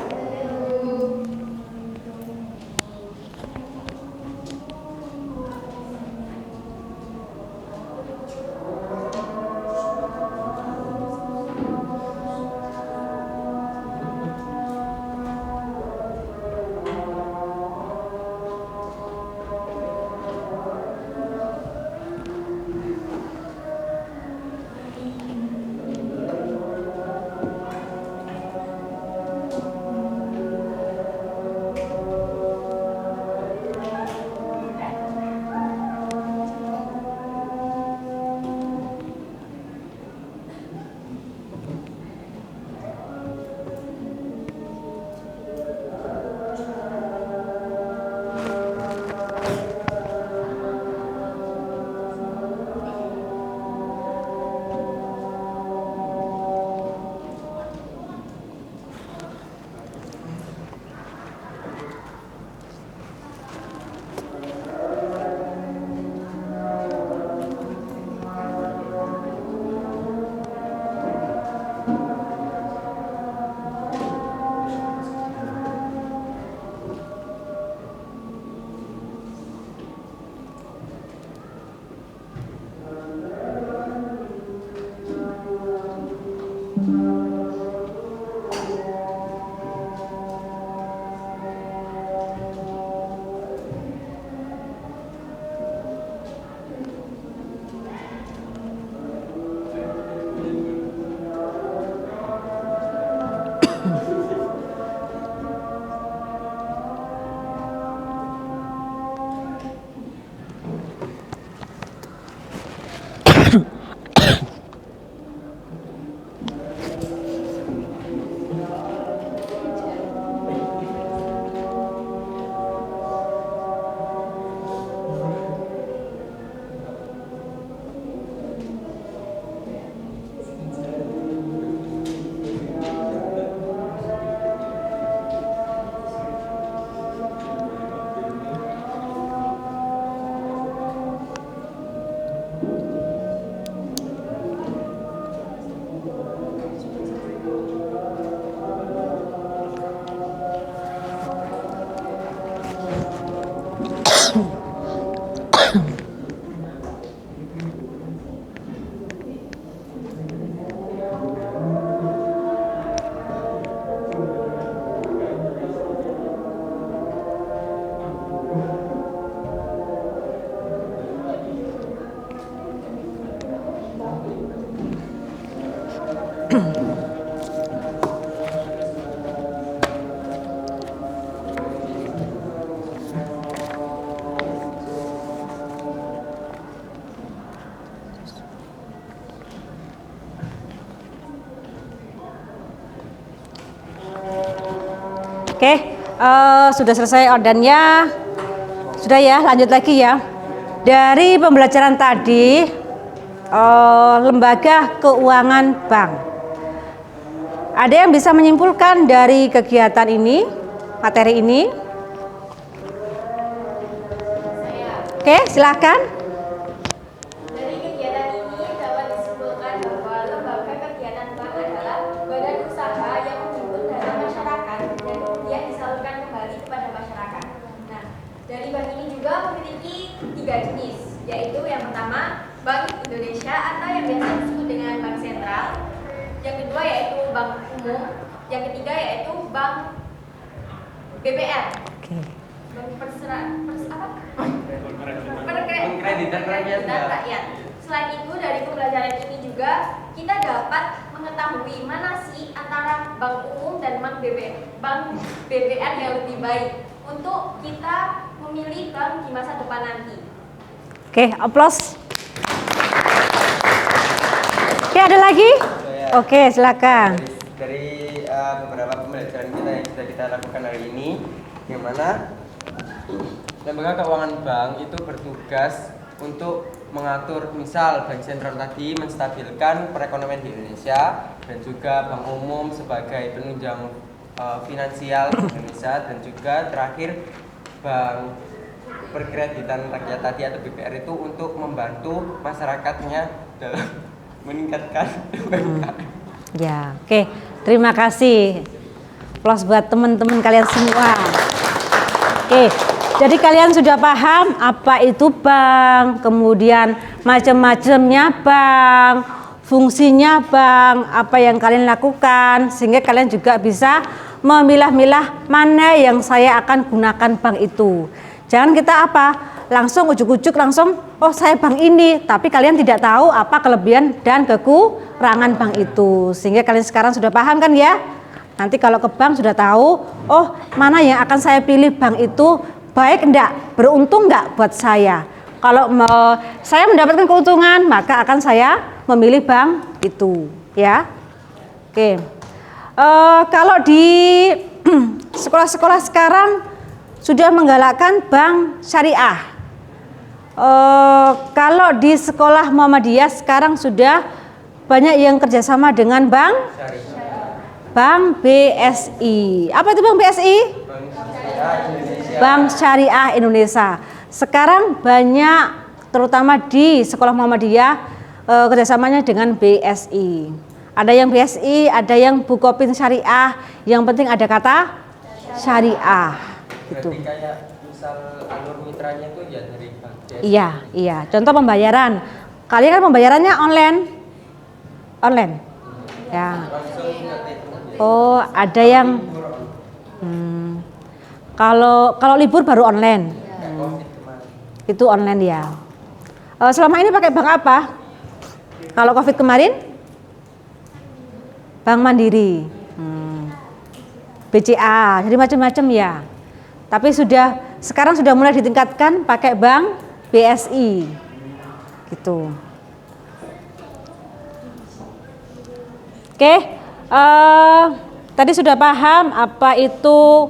Oke, sudah selesai ordannya. Sudah ya, lanjut lagi ya. Dari pembelajaran tadi, lembaga keuangan bank. Ada yang bisa menyimpulkan dari kegiatan ini, materi ini? Oke, silakan. Dari kegiatan ini dapat disimpulkan bahwa lembaga kegiatan bank adalah badan usaha yang menghimpun dana masyarakat dan kemudian disalurkan kembali kepada masyarakat. Nah, dari bank ini juga memiliki 3 jenis, yaitu yang pertama Bank Indonesia atau yang biasa disebut dengan Bank Sentral, yang kedua yaitu Bank Umum, yang ketiga yaitu Bank BPR. Bank Perkreditan Rakyat. Selain itu, dari pembelajaran ini juga kita dapat mengetahui mana sih antara bank umum dan bank BPR yang lebih baik untuk kita memilih bank di masa depan nanti. Oke, aplaus. Oke, ada lagi? Oke, silakan. Dari beberapa pembelajaran kita yang sudah kita lakukan hari ini, yang mana lembaga keuangan bank itu bertugas untuk mengatur, misal bank sentral tadi menstabilkan perekonomian di Indonesia, dan juga bank umum sebagai penunjang finansial di Indonesia, dan juga terakhir bank perkreditan rakyat tadi atau BPR itu untuk membantu masyarakatnya dalam meningkatkan UMKM. Ya, oke. Terima kasih. Plus buat teman-teman kalian semua. Oke. Jadi kalian sudah paham apa itu bank, kemudian macam-macamnya bank, fungsinya bank, apa yang kalian lakukan, sehingga kalian juga bisa memilah-milah mana yang saya akan gunakan bank itu. Jangan kita langsung ujuk-ujuk langsung, oh saya bank ini, tapi kalian tidak tahu apa kelebihan dan kekurangan bank itu. Sehingga kalian sekarang sudah paham kan ya? Nanti kalau ke bank sudah tahu, oh mana yang akan saya pilih bank itu, baik enggak, beruntung enggak buat saya. Kalau saya mendapatkan keuntungan, maka akan saya memilih bank itu, ya. Oke. Kalau di sekolah-sekolah sekarang sudah menggalakkan bank syariah. Kalau di sekolah Muhammadiyah sekarang sudah banyak yang kerjasama dengan bank BSI. Apa itu bank BSI? Bank Syariah Indonesia. Sekarang banyak, terutama di sekolah Muhammadiyah, kerjasamanya dengan BSI. Ada yang BSI, ada yang Bukopin Syariah. Yang penting ada kata syariah. Gitu. Berarti kayak misal alur mitranya itu ya dari bank BSI. Iya. Contoh pembayaran. Kalian kan pembayarannya online. Ya. Oh, ada yang kalau libur baru online. Itu online ya. Selama ini pakai bank apa? Kalau Covid kemarin? Bank Mandiri. BCA, jadi macam-macam ya. Tapi sekarang sudah mulai ditingkatkan pakai bank BSI. Gitu. Oke. Tadi sudah paham apa itu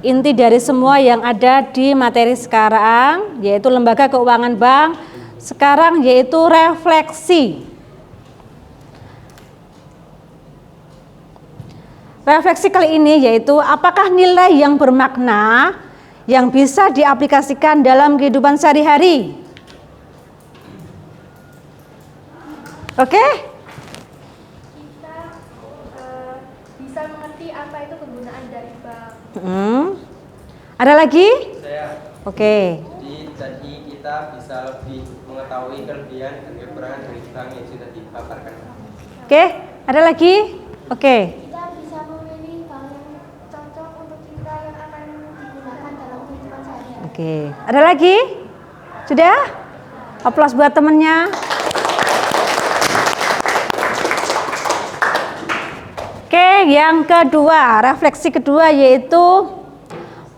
inti dari semua yang ada di materi sekarang, yaitu lembaga keuangan bank. Sekarang yaitu refleksi. Refleksi kali ini yaitu apakah nilai yang bermakna yang bisa diaplikasikan dalam kehidupan sehari-hari. Oke? Bisa mengerti apa itu kegunaan dari bank. Ada lagi? Saya. Oke. Jadi tadi kita bisa lebih mengetahui kelebihan dan kekurangan dari bank yang sudah dipaparkan. Oke, ada lagi? Oke. Kita bisa memilih bank yang cocok untuk kita yang akan digunakan dalam kehidupan sehari-hari. Oke, ada lagi? Sudah? Aplaus buat temennya. Oke, yang kedua, refleksi kedua yaitu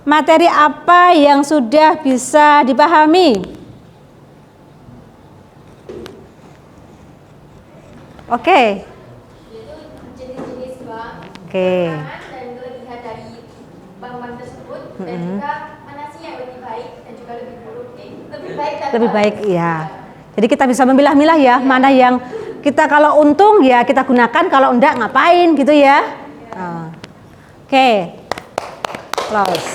materi apa yang sudah bisa dipahami. Oke. Yaitu jenis-jenis bank, Oke. kekurangan dan kelebihan dari bank Lebih baik ya. Jadi kita bisa memilah-milah ya, mana yang kita kalau untung ya kita gunakan, kalau enggak ngapain gitu ya. Oke. Close.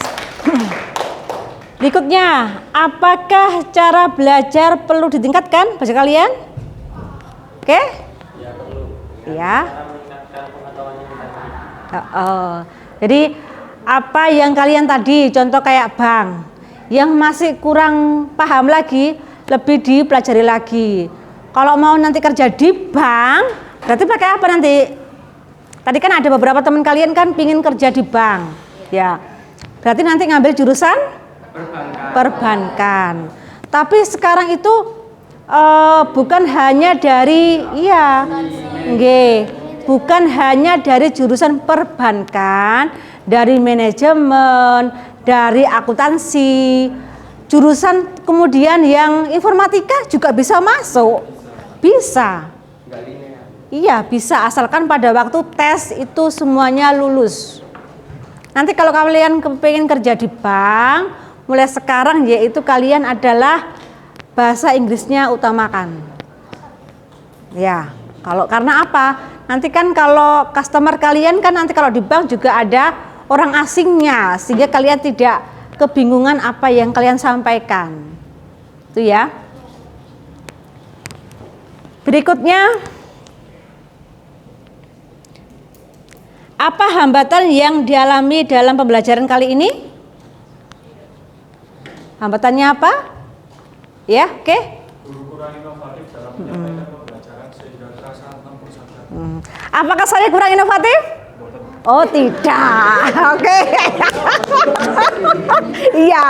Berikutnya, apakah cara belajar perlu ditingkatkan bagi kalian? Oke? Ya perlu. Ya. Cara meningkatkan pengetahuan yang tadi. Jadi apa yang kalian tadi, contoh kayak bank, yang masih kurang paham lagi, lebih dipelajari lagi. Kalau mau nanti kerja di bank, berarti pakai apa nanti? Tadi kan ada beberapa teman kalian kan pingin kerja di bank, ya. Berarti nanti ngambil jurusan perbankan. Tapi sekarang itu bukan hanya dari, bukan hanya dari jurusan perbankan, dari manajemen, dari akuntansi, jurusan kemudian yang informatika juga bisa masuk, bisa. Iya bisa, asalkan pada waktu tes itu semuanya lulus. Nanti kalau kalian pengen kerja di bank, mulai sekarang yaitu kalian adalah bahasa Inggrisnya utamakan. Ya, karena apa? Nanti kan kalau customer kalian kan nanti kalau di bank juga ada orang asingnya, sehingga kalian tidak kebingungan apa yang kalian sampaikan. Itu ya. Berikutnya, apa hambatan yang dialami dalam pembelajaran kali ini? Hambatannya apa? Ya, oke. Guru kurang inovatif dalam menyampaikan pembelajaran sehingga terasa membosankan. Apakah saya kurang inovatif? Oh tidak, oke. Iya,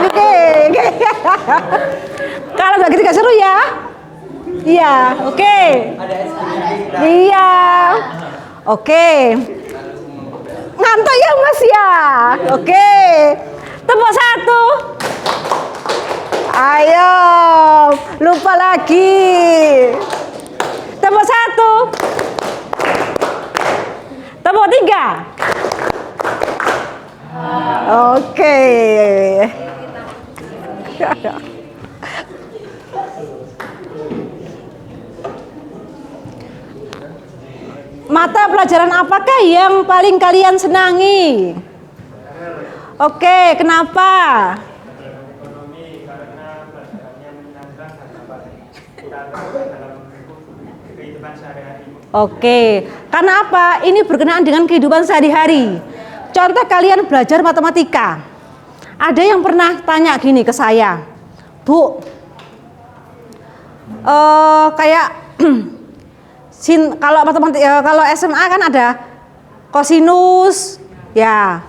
oke. Kalau nggak gitu seru ya? Iya, oke. Iya, oke. Ngantuk ya Mas ya? Oke. Tepuk satu. Ayo, lupa lagi. Tepuk satu. Tepuk tiga. Oke. Mata pelajaran apakah yang paling kalian senangi? Oke, kenapa? Ekonomi karena pelajarannya menyenangkan dan dapat kita dalam kehidupan sehari-hari. Oke, karena apa? Ini berkenaan dengan kehidupan sehari-hari. Contoh kalian belajar matematika. Ada yang pernah tanya gini ke saya, Bu, kayak kalau matematika, kalau SMA kan ada kosinus, ya,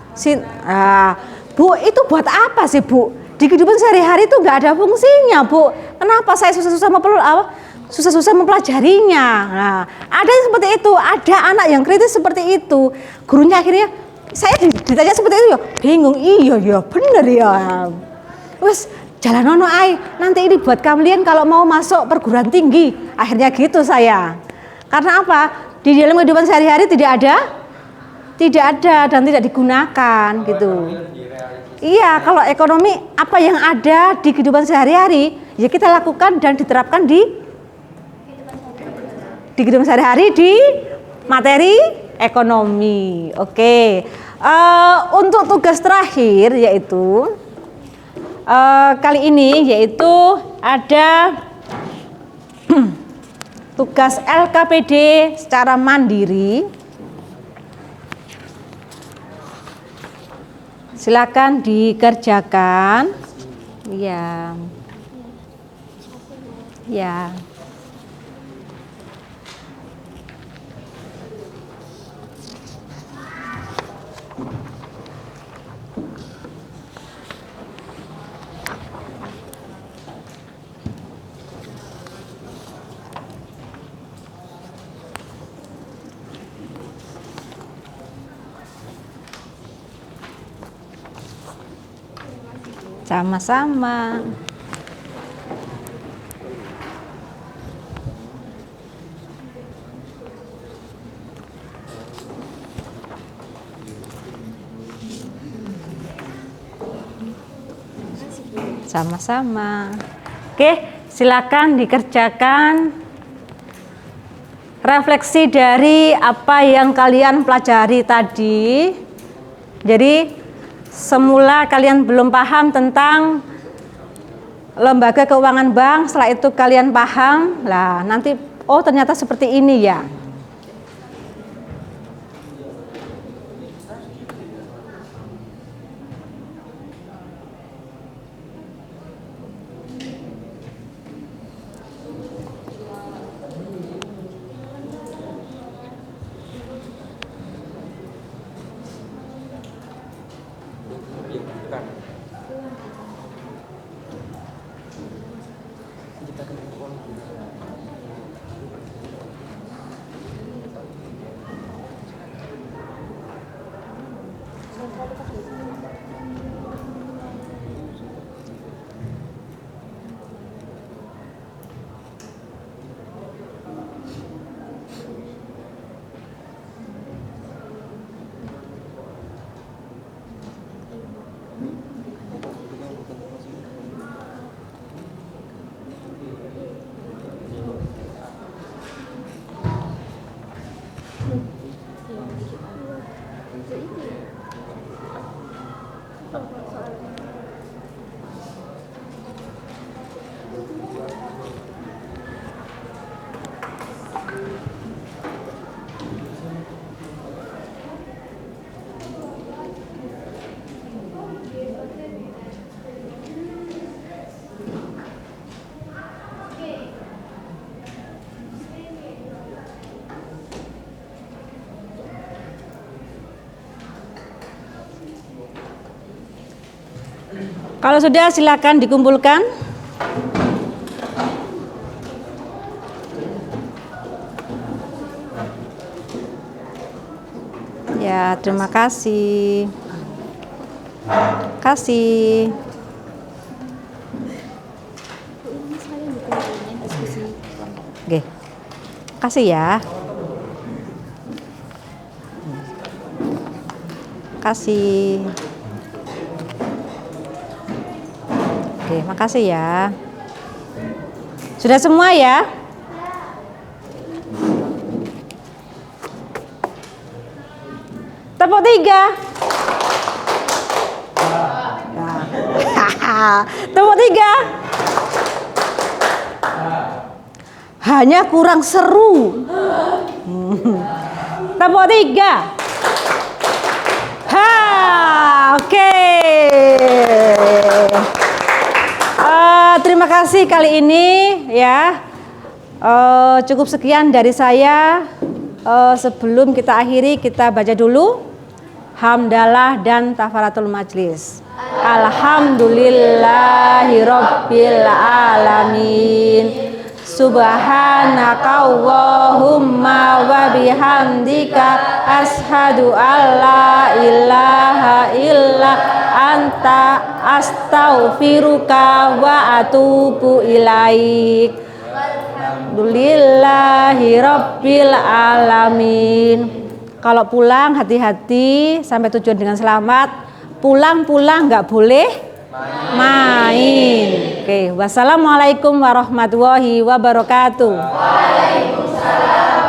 Bu, itu buat apa sih Bu? Di kehidupan sehari-hari itu nggak ada fungsinya Bu. Kenapa saya susah-susah mempelajarinya? Nah, ada yang seperti itu, ada anak yang kritis seperti itu. Gurunya akhirnya saya ditanya seperti itu ya, bingung. Iya bener ya. Wes jalan ono ai. Nanti ini buat kalian kalau mau masuk perguruan tinggi. Akhirnya gitu saya. Karena apa? Di dalam kehidupan sehari-hari tidak ada dan tidak digunakan gitu. Iya, kalau ekonomi apa yang ada di kehidupan sehari-hari ya kita lakukan dan diterapkan di kehidupan sehari-hari di materi ekonomi. Oke. Untuk tugas terakhir yaitu kali ini yaitu ada tugas LKPD secara mandiri. Silakan dikerjakan. Ya. Sama-sama. Sama-sama. Oke, silakan dikerjakan refleksi dari apa yang kalian pelajari tadi. Jadi semula kalian belum paham tentang lembaga keuangan bank, setelah itu kalian paham, lah nanti oh ternyata seperti ini ya. Kalau sudah silakan dikumpulkan. Ya, terima kasih. Kasih. Oke. Kasih ya. Kasih. Oke, makasih ya. Sudah semua ya? Tepuk 3. Tepuk 3. Hanya kurang seru. Tepuk 3. Oke. Terima kasih kali ini ya. Cukup sekian dari saya. Sebelum kita akhiri, kita baca dulu hamdalah dan tafaratul majlis. Alhamdulillahirabbil alamin. Subhanakallahumma wa bihamdika asyhadu alla ilaha illa anta astaghfiruka wa atubu ilaik. Alhamdulillahirabbil alamin. Kalau pulang hati-hati sampai tujuan dengan selamat. Pulang-pulang nggak boleh main. Oke, wassalamualaikum warahmatullahi wabarakatuh. Waalaikumsalam.